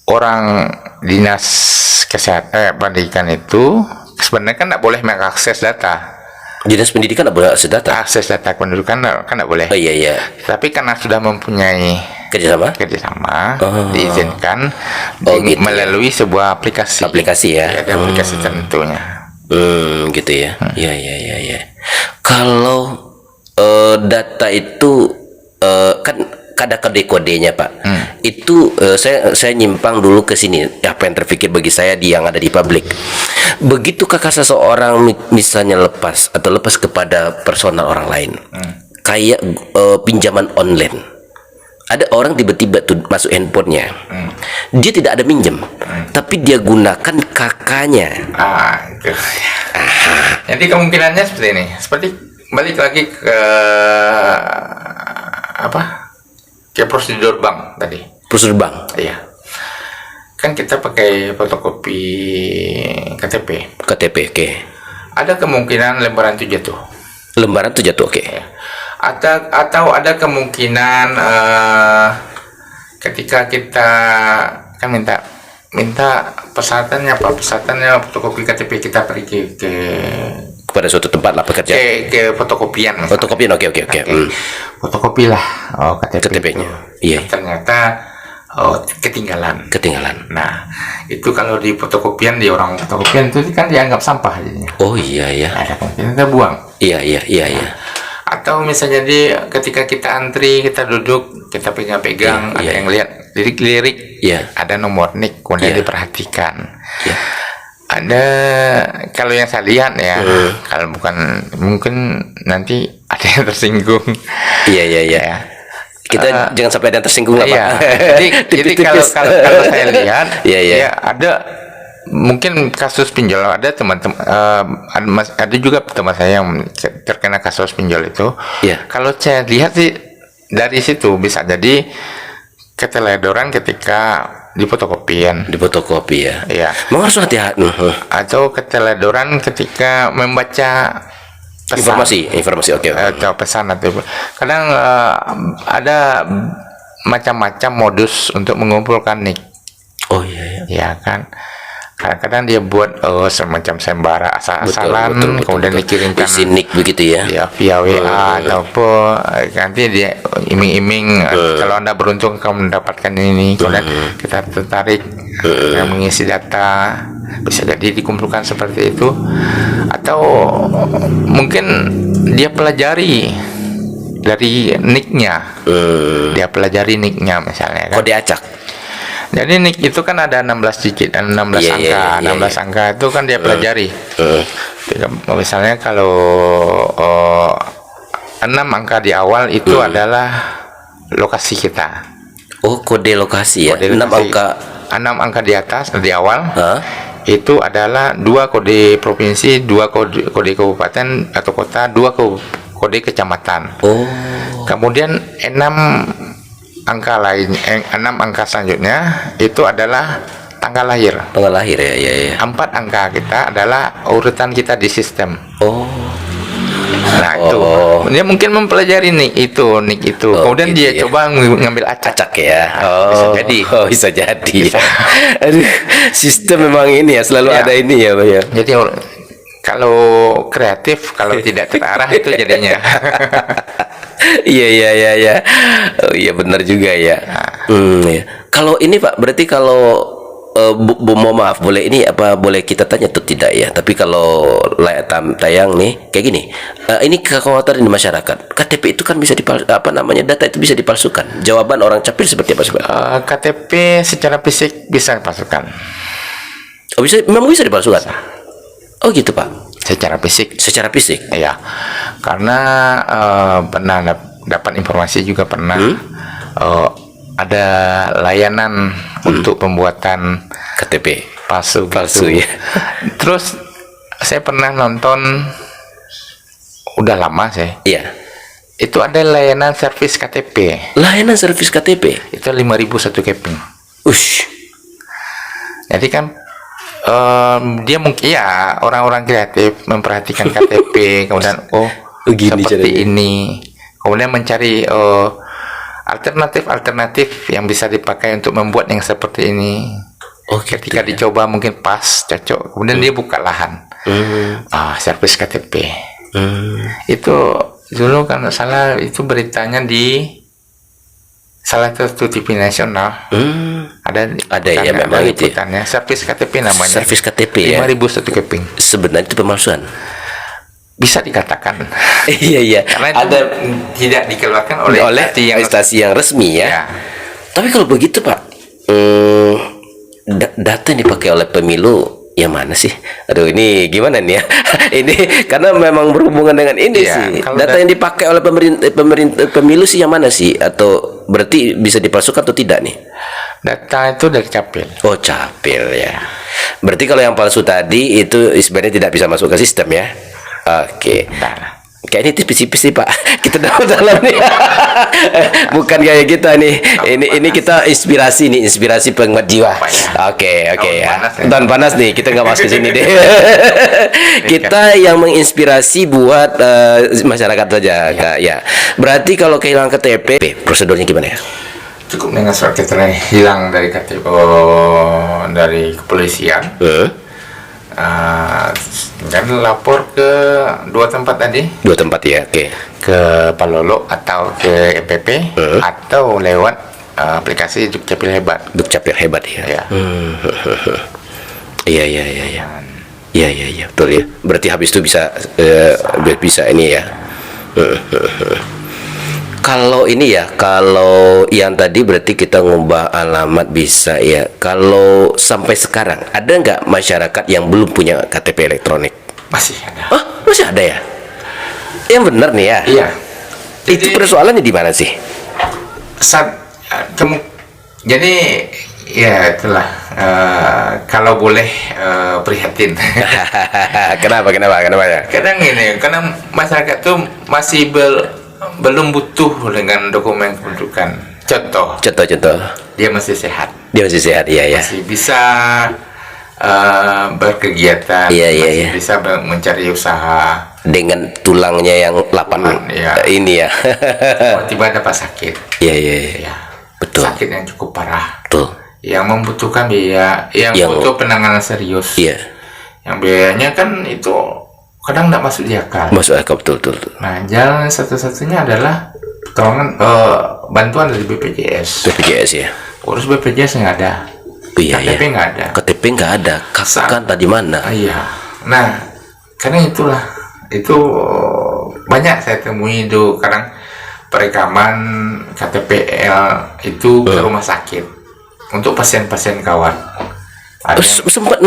orang dinas pendidikan itu sebenarnya kan nggak boleh mengakses data. Dinas pendidikan nggak boleh akses data. Akses data kependudukan kan nggak boleh. Oh iya iya. Tapi karena sudah mempunyai Kerjasama. diizinkan gitu melalui sebuah aplikasi. Aplikasi ya. Ada aplikasi tentunya. Gitu ya. Ya ya ya ya. Kalau data itu kan ada kode-kodenya Pak. Itu saya nyimpang dulu ke sini. Apa yang terpikir bagi saya yang ada di publik. Begitu kakak seseorang misalnya lepas kepada personal orang lain, kayak pinjaman online. Ada orang tiba-tiba tuh masuk handphonenya, dia tidak ada minjem, tapi dia gunakan kakaknya. Itu. Jadi kemungkinannya seperti ini. Seperti balik lagi ke ke prosedur bank tadi. Prosedur bank. Iya. Kan kita pakai fotokopi KTP. KTP, oke. Ada kemungkinan lembaran itu jatuh. Lembaran itu jatuh, oke. Ya. Atau ada kemungkinan ketika kita kan minta persyaratannya fotokopi KTP kita pergi Kepada suatu tempat lah pekerja. ke fotokopian. Misalnya. Fotokopian, oke. Fotokopi lah KTP-nya. Iya. Ternyata ketinggalan. Nah, itu kalau di fotokopian di orang fotokopian itu kan dianggap sampah jadinya. Oh iya ya. Ada kemungkinan kita buang. Iya. Atau misalnya ketika kita antri, kita duduk, kita pegang, ada yang lihat lirik-lirik, ada nomor NIK, kemudian diperhatikan. Ada kalau yang saya lihat ya, kalau bukan mungkin nanti ada yang tersinggung. Iya. Kita jangan sampai ada yang tersinggung lah Pak. Jadi kalau saya lihat, ya ada mungkin kasus pinjol, ada teman-teman, ada juga teman saya yang terkena kasus pinjol itu. Kalau saya lihat sih dari situ bisa jadi keteledoran ketika di fotokopian. Di fotokopi ya. Iya. Memang harus hati-hati. Atau keteledoran ketika membaca pesan. Informasi oke. Atau pesan atau kadang ada macam-macam modus untuk mengumpulkan NIK. Oh iya. Ya kan. Kadang-kadang dia buat semacam sembara asal-asalan, kemudian dikirimkan NIK begitu ya. Ya via WA ataupun nanti dia iming-iming kalau Anda beruntung kamu mendapatkan ini, kemudian kita tertarik yang mengisi data, bisa jadi dikumpulkan seperti itu, atau mungkin dia pelajari dari NIK-nya, dia pelajari NIK-nya misalnya kan. Kode acak. Jadi NIK itu kan ada 16 digit, 16 angka, 16 angka itu kan dia pelajari. Misalnya kalau 6 angka di awal itu adalah lokasi kita. Oh, kode lokasi ya. 6 angka di atas di awal. Itu adalah 2 kode provinsi, 2 kode kabupaten atau kota, 2 kode kecamatan. Oh. Kemudian 6 angka lain, 6 angka selanjutnya itu adalah tanggal lahir. Tanggal lahir ya. 4 angka kita adalah urutan kita di sistem. Oh. Nah itu dia mungkin mempelajari NIK itu. Kemudian gitu dia coba ngambil acak ya. Bisa jadi. Aduh, sistem memang ini ya selalu ada ini ya Pak ya. Jadi kalau kreatif, kalau tidak terarah itu jadinya. Iya. Oh iya benar juga ya. Kalau ini Pak, berarti kalau mohon maaf, boleh kita tanya atau tidak ya? Tapi kalau tayang nih kayak gini, ini kekhawatiran di masyarakat. KTP itu kan bisa data itu bisa dipalsukan. Jawaban orang capil seperti apa sih Pak? KTP secara fisik bisa dipalsukan. Oh memang bisa dipalsukan? Oh gitu Pak. Secara fisik. Iya. Karena pernah dapat informasi juga pernah ada layanan untuk pembuatan KTP palsu Palsu gitu. ya. Terus saya pernah nonton, udah lama saya, Iya. itu ada layanan servis KTP, Layanan servis KTP. itu 5.000 satu keping. Ush. Jadi kan dia mungkin ya orang-orang kreatif memperhatikan KTP, kemudian Gini seperti caranya. ini, kemudian mencari alternatif yang bisa dipakai untuk membuat yang seperti ini. Ketika dicoba mungkin pas, cocok, kemudian dia buka lahan, servis KTP. Itu dulu kan salah, itu beritanya di salah satu TV nasional. Ada ya memang itu. liputannya. Servis KTP namanya. Servis KTP ya. 5.000 satu keping. Sebenarnya itu pemalsuan. Bisa dikatakan. Iya. Karena itu tidak dikeluarkan oleh instansi yang resmi ya. Ya. Tapi kalau begitu Pak, data yang dipakai oleh pemilu yang mana sih? Aduh, ini gimana nih ya? Ini karena memang berhubungan dengan ini Iya, sih. kalau Data yang dipakai oleh pemerintah pemilu sih yang mana sih? Atau berarti bisa dipalsukan atau tidak nih? Data itu dari Capil. Oh, Capil ya. Berarti kalau yang palsu tadi itu sebenarnya tidak bisa masuk ke sistem ya? Oke. Nah, Kayaknya tipis-tipis sih Pak. Kita dalam nih. Bukan kayak kita nih. Ini kita inspirasi penguat jiwa. Oke ya. Tahun panas nih. Kita nggak masuk ke sini deh. Kita yang menginspirasi buat masyarakat saja, Kak. Ya. Berarti kalau kehilangan KTP, prosedurnya gimana ya? cukup dengan surat keterangan hilang dari KTP dari kepolisian. Dan lapor ke dua tempat tadi, Dua tempat ya, oke. ke Palolo atau ke EPP atau lewat aplikasi Dukcapil Hebat. Dukcapil Hebat ya. Ya. Iya, betul ya. Berarti habis itu bisa ini ya. Kalau ini ya, kalau yang tadi berarti kita ngubah alamat bisa ya. Kalau sampai sekarang ada nggak masyarakat yang belum punya KTP elektronik? Masih ada. Oh, masih ada ya? Yang benar nih ya? Iya. Itu persoalannya di mana sih? Jadi ya itulah, kalau boleh prihatin. Kenapa ya? Kadang ini, karena masyarakat tuh masih belum butuh dengan dokumen kependudukan. Contoh, dia masih sehat, Iya. masih bisa berkegiatan, masih bisa mencari usaha Dengan tulangnya yang 8 ya. ini ya. Tiba dapat sakit. Iya. Ya, Betul. sakit yang cukup parah, Betul. yang membutuhkan biaya, yang butuh penanganan serius. Iya. Yang biayanya kan itu kadang tidak masuk di akal. Masuk akal, betul. Nah, jalan satu-satunya adalah pertolongan, bantuan dari BPJS. BPJS ya. Urus BPJS nggak ada. Iya. KTP nggak ada. KTP nggak ada. Katakan tadi mana? Iya. Nah, karena itulah, itu banyak saya temui itu kadang perekaman KTPL itu ke rumah sakit untuk pasien-pasien kawat. Ada yang Sempat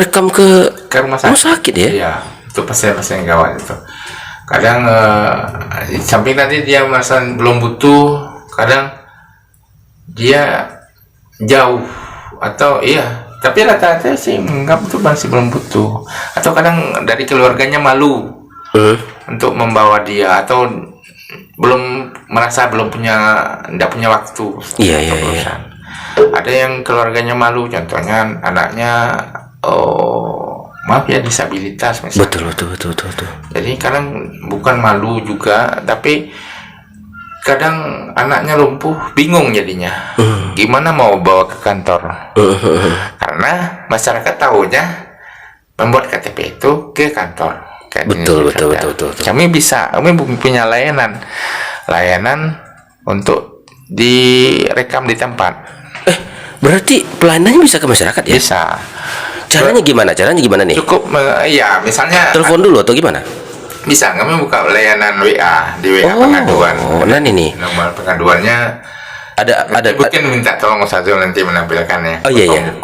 rekam ke rumah sakit ya? Iya, itu pasien-pasien gawat itu. Kadang di samping tadi dia merasa belum butuh, kadang dia jauh atau tapi rata-rata sih menganggap itu masih belum butuh, atau kadang dari keluarganya malu untuk membawa dia, atau tidak punya waktu. Iya. Ada yang keluarganya malu, contohnya anaknya maaf ya, disabilitas misalnya. Betul. Jadi kadang bukan malu juga, tapi kadang anaknya lumpuh, bingung jadinya. Gimana mau bawa ke kantor? Karena masyarakat tahunya membuat KTP itu ke kantor. Betul. Kami punya layanan untuk direkam di tempat. Berarti pelayanannya bisa ke masyarakat ya? Bisa. Caranya gimana nih? Cukup, misalnya Telepon dulu atau gimana? bisa, kami buka layanan WA di WA pengaduan. Nah ini Nomor pengaduannya ada mungkin minta tolong Ustazul nanti menampilkannya. 08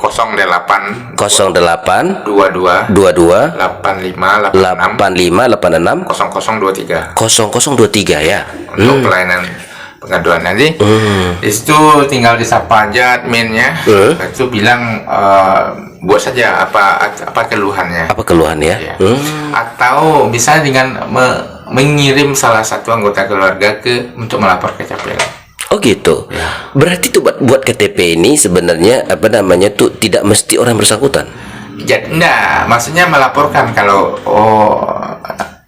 08 08 22 22 85 86 85 86 0023 0023 ya. untuk pelayanan pengaduan. Nanti di situ tinggal disapa aja adminnya, itu bilang buat saja apa keluhannya. Apa keluhannya? Ya. Atau bisa dengan mengirim salah satu anggota keluarga untuk melapor ke CPL. Oh gitu. Berarti tuh buat KTP ini sebenarnya apa namanya tuh tidak mesti orang bersangkutan. Jadi enggak, maksudnya melaporkan kalau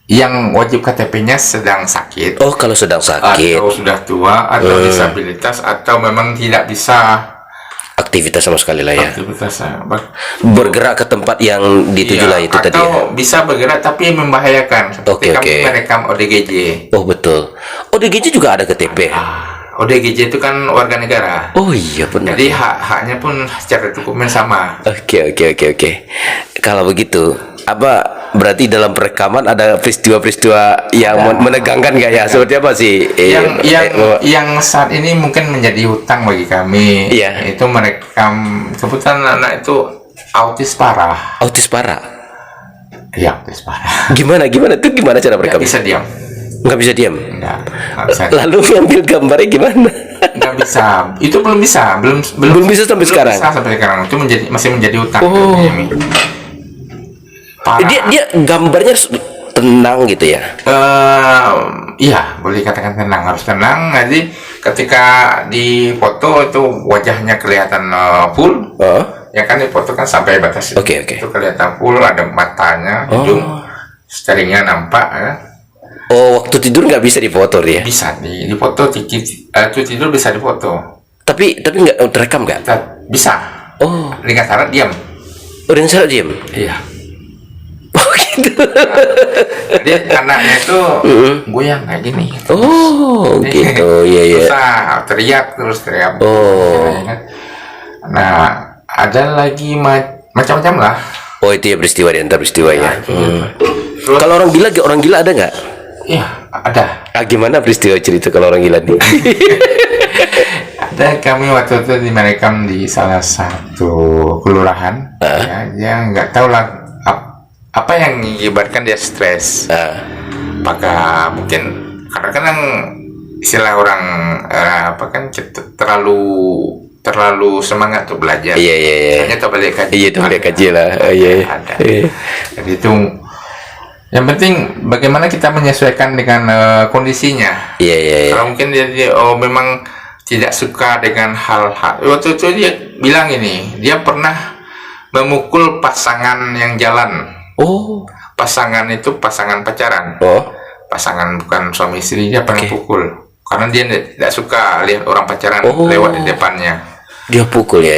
yang wajib KTP-nya sedang sakit. Oh, kalau sedang sakit Atau sudah tua atau disabilitas atau memang tidak bisa aktivitas sama sekali lah ya. aktivitasnya. Bergerak ke tempat yang dituju lah itu atau tadi. bisa bergerak tapi membahayakan seperti kami merekam ODGJ. Oh betul. ODGJ juga ada KTP. ODGJ itu kan warga negara. Oh iya benar. Jadi haknya pun secara dokumen sama. Oke. Kalau begitu, apa berarti dalam perekaman ada peristiwa-peristiwa yang menegangkan nggak ya? Seperti apa sih? Yang saat ini mungkin menjadi hutang bagi kami. Iya. Itu merekam kebetulan anak itu autis parah. Autis parah. Iya, autis parah. Gimana tuh gimana cara Nggak merekam? bisa diam. Nggak bisa diam. Nggak bisa. Lalu ngambil gambarnya gimana? Nggak bisa. Itu belum bisa. Belum bisa sampai sekarang. Bisa sampai sekarang. Itu masih menjadi hutang. Oh. bagi kami. Parah. Dia gambarnya harus tenang gitu ya. Iya, boleh katakan tenang, harus tenang. Jadi ketika di foto itu wajahnya kelihatan full. Ya kan di foto kan sampai batas itu. Oke. Itu kelihatan full, ada matanya, hidung, steringnya nampak. Ya. Oh, waktu tidur nggak bisa difoto ya? Bisa di foto, itu tidur bisa difoto. Tapi nggak terekam nggak? Bisa. Oh, Dengan syarat diam. udah salah diam. Iya. Oh gitu. Jadi anaknya itu goyang kayak gini. Oh gitu. Iya. Susah, teriak. Oh. Nah, ada lagi macam-macam lah. Oh itu ya peristiwa di antara peristiwa ya. Terus, Kalau orang gila ada nggak? iya, ada. Gimana peristiwa cerita kalau orang gila nih? Ada, kami waktu itu merekam di salah satu kelurahan. Ya, dia nggak tahu lah apa yang mengakibatkan dia stres. Apakah mungkin karena kan istilah orang terlalu semangat tuh belajar. Iya. Hanya tak balik kaji. Iya itu balik kaji lah. Iya. Ada. Jadi itu yang penting bagaimana kita menyesuaikan dengan kondisinya. Iya. Kalau mungkin dia memang tidak suka dengan hal-hal. Waktu itu dia bilang ini, dia pernah memukul pasangan yang jalan. Oh. Pasangan itu pasangan pacaran. Oh. Pasangan bukan suami istri, dia pernah pukul. Karena dia tidak suka lihat orang pacaran lewat di depannya. Dia pukul ya.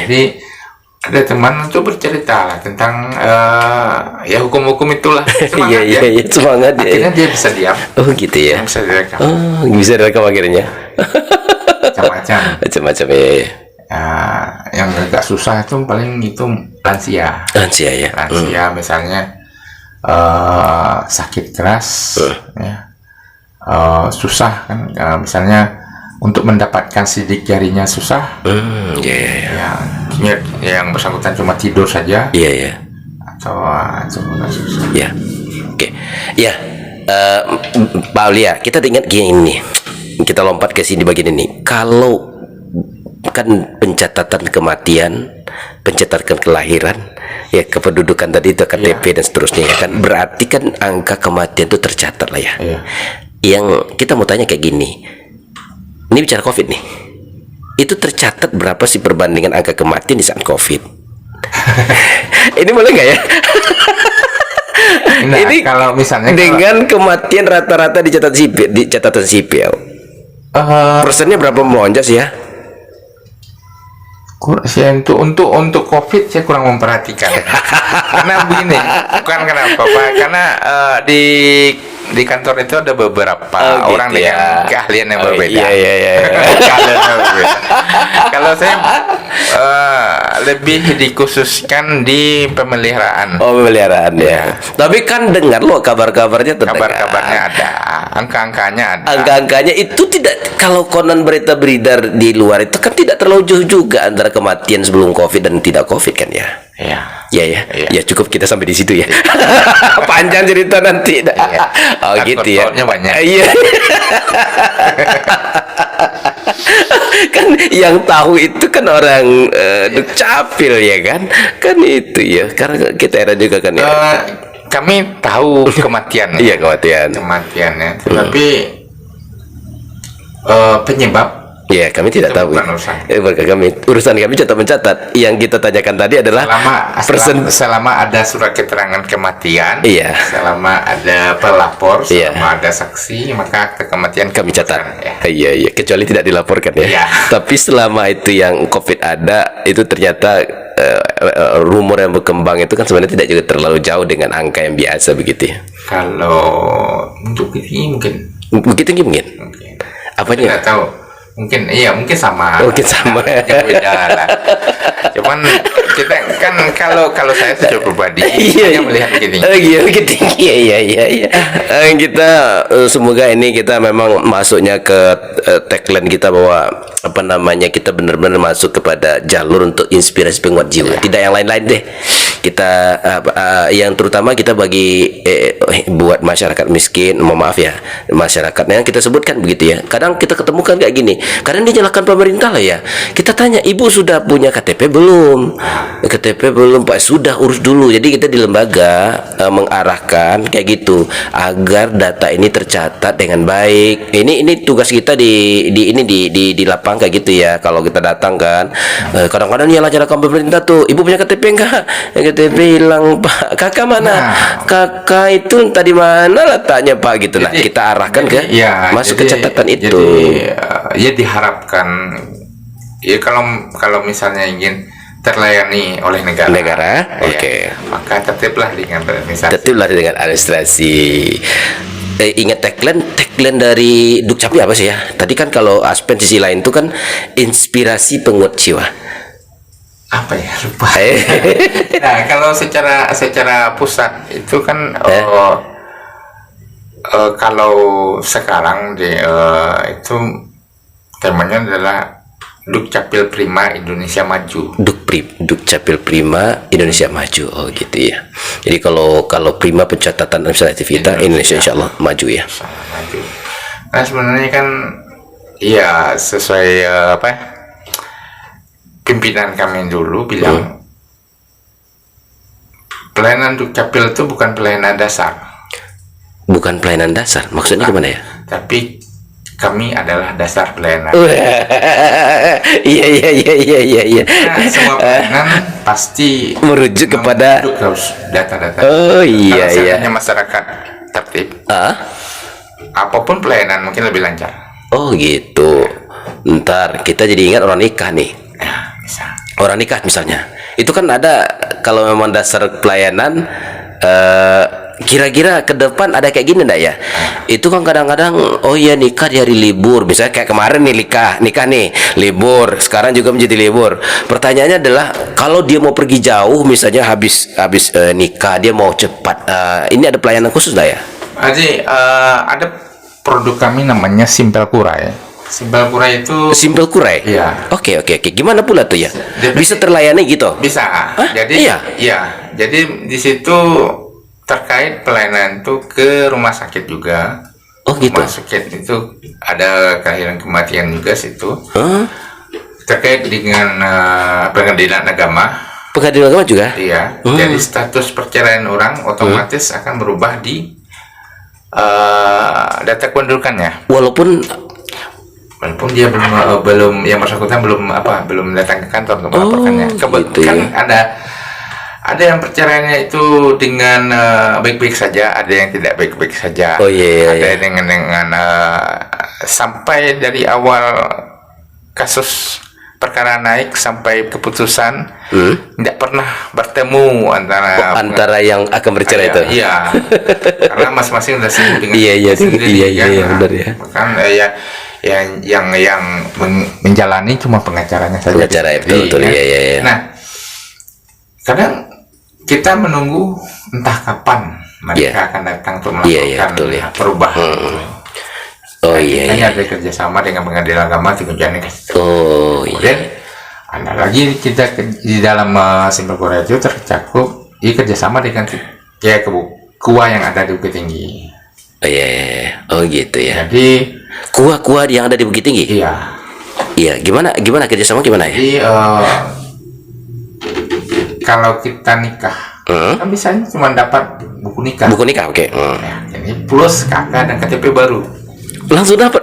Jadi ada teman itu bercerita lah tentang ya hukum-hukum itulah. Semangat Iya, semangat ya. Akhirnya dia bisa diam. Oh gitu ya. Bisa direkam. Oh, bisa direkam akhirnya. Macam-macam ya. Yang agak susah itu paling itu lansia. Lansia ya. Lansia misalnya sakit keras, ya. Susah kan, misalnya untuk mendapatkan sidik jarinya susah. Iya. Yang bersangkutan cuma tidur saja. Iya. Atau susah. Ya, oke, ya, Pak Aulia, kita ingat gini, kita lompat ke sini bagian ini. Kalau kan pencatatan kematian, pencatatan kelahiran, ya kependudukan tadi itu KTP dan seterusnya, ya kan, berarti kan angka kematian itu tercatat lah ya. Iya. Yang kita mau tanya kayak gini, ini bicara COVID nih, itu tercatat berapa sih perbandingan angka kematian di saat COVID? Ini boleh nggak ya? Nah, ini kalau misalnya dengan kematian rata-rata di catatan sipil, persennya berapa melonjak sih ya? Untuk COVID saya kurang memperhatikan. Karena begini, bukan kenapa Pak, karena di kantor itu ada beberapa orang gitu dengan keahlian yang berbeda. Iya. Keahlian yang berbeda. Kalau saya lebih dikhususkan di pemeliharaan. Oh, pemeliharaan ya. Tapi kan dengar loh kabar-kabarnya terdengar. Kabar-kabarnya ada, angka-angkanya ada. Angka-angkanya itu tidak, kalau konon berita beredar di luar itu kan tidak terlalu jauh juga antara kematian sebelum COVID dan tidak COVID kan ya. Iya. Ya ya, Iya. ya cukup kita sampai di situ ya. Panjang cerita nanti. Iya. Oh Kan gitu ya. kontrolnya banyak. Iya. Kan yang tahu itu kan orang Dukcapil ya kan, kan itu ya. Karena kita era juga kan ya. Kami tahu kematian. Iya kematian. Kematiannya, tetapi penyebab Ya kami tidak Itu tahu. bukan urusan. Urusan kami catat mencatat. Yang kita tanyakan tadi adalah selama ada surat keterangan kematian, Iya. selama ada pelapor, Iya. selama ada saksi, maka akte kematian kami catat. ya. Iya iya, kecuali tidak dilaporkan ya. Iya. Tapi selama itu yang COVID ada, itu ternyata rumor yang berkembang itu kan sebenarnya tidak juga terlalu jauh dengan angka yang biasa begitu ya. Kalau untuk ini mungkin Begitu mungkin. Apanya? tidak tahu. Mungkin sama. Mungkin sama. Ya, beda lah. Cuman kita kan kalau saya secara pribadi saya melihat begini. Iya begitu. Iya. Kita semoga ini kita memang masuknya ke tagline kita bahwa apa namanya, kita benar-benar masuk kepada jalur untuk inspirasi penguat jiwa. Tidak yang lain-lain deh. Kita yang terutama kita bagi buat masyarakat miskin, mohon maaf ya, masyarakat yang kita sebutkan begitu ya. Kadang kita ketemukan kayak gini. Kadang dia nyalakan pemerintah lah ya. Kita tanya, ibu sudah punya KTP belum? KTP belum Pak, sudah urus dulu. Jadi kita di lembaga mengarahkan kayak gitu agar data ini tercatat dengan baik. Ini tugas kita di lapang kayak gitu ya. Kalau kita datang kan, kadang-kadang nyalakan pemerintah tuh. Ibu punya KTP enggak? KTP hilang Pak. Kakak mana? Kakak itu tadi mana letaknya Pak gitu. Nah, kita arahkan ke masuk ke catatan itu. Jadi, diharapkan ya kalau misalnya ingin terlayani oleh negara, oke. maka tertiblah dengan administrasi. Tertiblah dengan administrasi. Ingat tagline dari Dukcapil apa sih ya? Tadi kan kalau Aspen sisi lain itu kan inspirasi penguat jiwa. Apa ya, lupa. Nah, kalau secara pusat itu kan kalau sekarang itu temanya adalah Dukcapil Prima Indonesia Maju. Dukcapil Prima Indonesia Maju. Oh gitu ya. Jadi kalau Prima pencatatan administratif kita Indonesia insyaallah maju ya. Maju. Nah, sebenarnya kan iya sesuai pimpinan kami dulu bilang pelayanan Dukcapil itu bukan pelayanan dasar. Bukan pelayanan dasar. Maksudnya gimana ya? Tapi kami adalah dasar pelayanan. Iya. Nah, semua pelayanan pasti merujuk kepada data-data. Oh iya. Kalau seandainya masyarakat tertib, apapun pelayanan mungkin lebih lancar. Oh gitu. Ntar kita jadi ingat orang nikah nih. Ya, bisa. Orang nikah misalnya, itu kan ada kalau memang dasar pelayanan. Kira-kira ke depan ada kayak gini enggak ya? Itu kan kadang-kadang oh iya nikah di hari libur. Misalnya kayak kemarin nih nikah nih libur, sekarang juga menjadi libur. Pertanyaannya adalah kalau dia mau pergi jauh misalnya habis nikah dia mau cepat, ini ada pelayanan khusus enggak ya? Jadi ada produk kami namanya Simpel Kurai. Simpel Kurai itu Simpel Kurai? Iya. Oke. Gimana pula tuh ya? Bisa terlayani gitu? Bisa. Jadi iya. Jadi di situ terkait pelayanan itu ke rumah sakit juga. Oh gitu. Rumah sakit itu ada kelahiran kematian juga situ. Terkait dengan pengadilan agama. Pengadilan agama juga? Iya. Jadi status perceraian orang otomatis akan berubah di data kependudukannya. Walaupun dia belum yang bersangkutan belum datang ke kantor untuk melaporkannya. Gitu kan ya. ada yang perceraiannya itu dengan baik-baik saja, ada yang tidak baik-baik saja. Oh iya. Ada dengan sampai dari awal kasus perkara naik sampai keputusan tidak pernah bertemu antara yang akan bercerai itu. Iya. Karena masing-masing sudah sibuk dengan iya benar ya. Kan yang menjalani cuma pengacaranya saja. Pengacara betul. Iya. Nah, kadang kita menunggu entah kapan mereka akan datang untuk melakukan perubahan. Oh iya. Hanya ada kerjasama dengan pengadilan agama di Kunjani. Oh iya. Kemudian ada lagi kita di dalam Simpel Kurai itu tercakup kerjasama dengan KUA yang ada di Bukit Tinggi. Oh iya. Oh gitu ya. Jadi KUA yang ada di Bukit Tinggi. iya. Iya. Gimana kerjasama gimana ya? Jadi kalau kita nikah, kan biasanya cuma dapat buku nikah. Buku nikah, oke. Ya, ini plus KK dan KTP baru. Langsung dapat.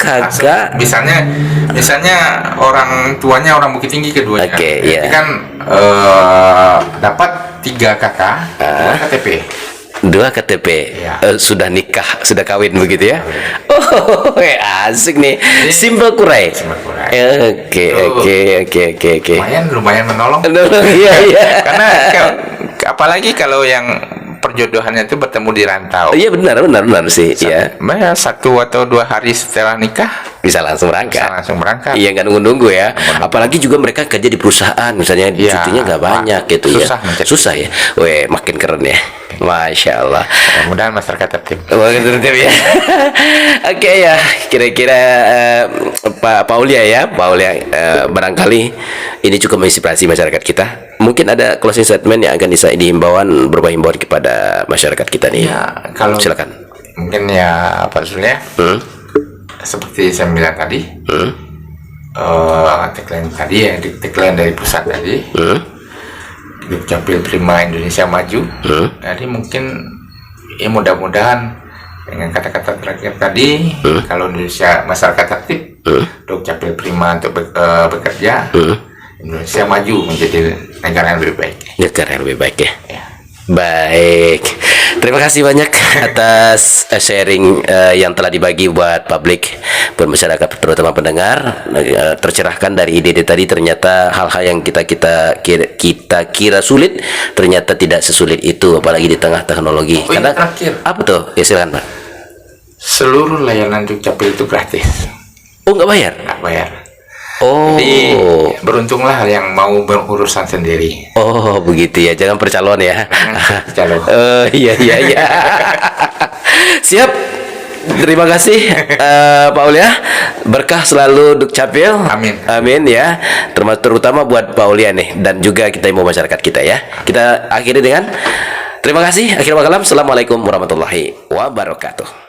Kakak. Misalnya orang tuanya orang Bukit Tinggi keduanya. Oke, Jadi iya. kan dapat 3 KK, 2 KTP. 2 KTP. Iya. Sudah nikah, sudah kawin begitu ya. Oh, asik nih. Simpel Kurai. Simpel Kurai. Oke. Lumayan menolong. Iya. Karena apalagi kalau yang perjodohannya itu bertemu di rantau. Iya benar sih. Iya. 1 atau 2 hari setelah nikah Bisa langsung berangkat. Iya, nggak nunggu-nunggu ya. Apalagi juga mereka kerja di perusahaan, misalnya cutinya nggak banyak gitu ya. Susah ya. Weh, makin keren ya. Masya Allah. Mudah-mudahan masyarakat tertib. Ya. Oke ya, kira-kira Pak Aulia barangkali ini cukup menginspirasi masyarakat kita. Mungkin ada closing statement yang akan dihimbauan berupa himbauan kepada masyarakat kita nih. Ya, kalau silakan. Mungkin ya Pak Surya. Seperti saya bilang tadi, tagline dari pusat tadi, Dukcapil Prima Indonesia Maju. Jadi mungkin ya mudah-mudahan dengan kata-kata terakhir tadi, kalau Indonesia masyarakat aktif, Dukcapil Prima untuk bekerja, Indonesia maju menjadi negara yang lebih baik. Negara yang lebih baik ya. Baik, terima kasih banyak atas sharing yang telah dibagi buat publik, buat masyarakat, terutama pendengar. Tercerahkan dari ide-ide tadi, ternyata hal-hal yang kita kira sulit ternyata tidak sesulit itu, apalagi di tengah teknologi. Karena terakhir, apa tuh? Ya silakan Pak. Seluruh layanan Dukcapil itu gratis. Oh, nggak bayar? Nggak bayar. Oh, jadi beruntunglah yang mau berurusan sendiri. Oh, begitu ya. Jangan percalon ya. Calon. Iya. Siap. Terima kasih Pak Aulia. Berkah selalu Dukcapil. Amin ya. Terutama buat Pak Aulia nih, dan juga kita mau masyarakat kita ya. Kita akhiri dengan terima kasih. Akhir kalam. Assalamualaikum warahmatullahi wabarakatuh.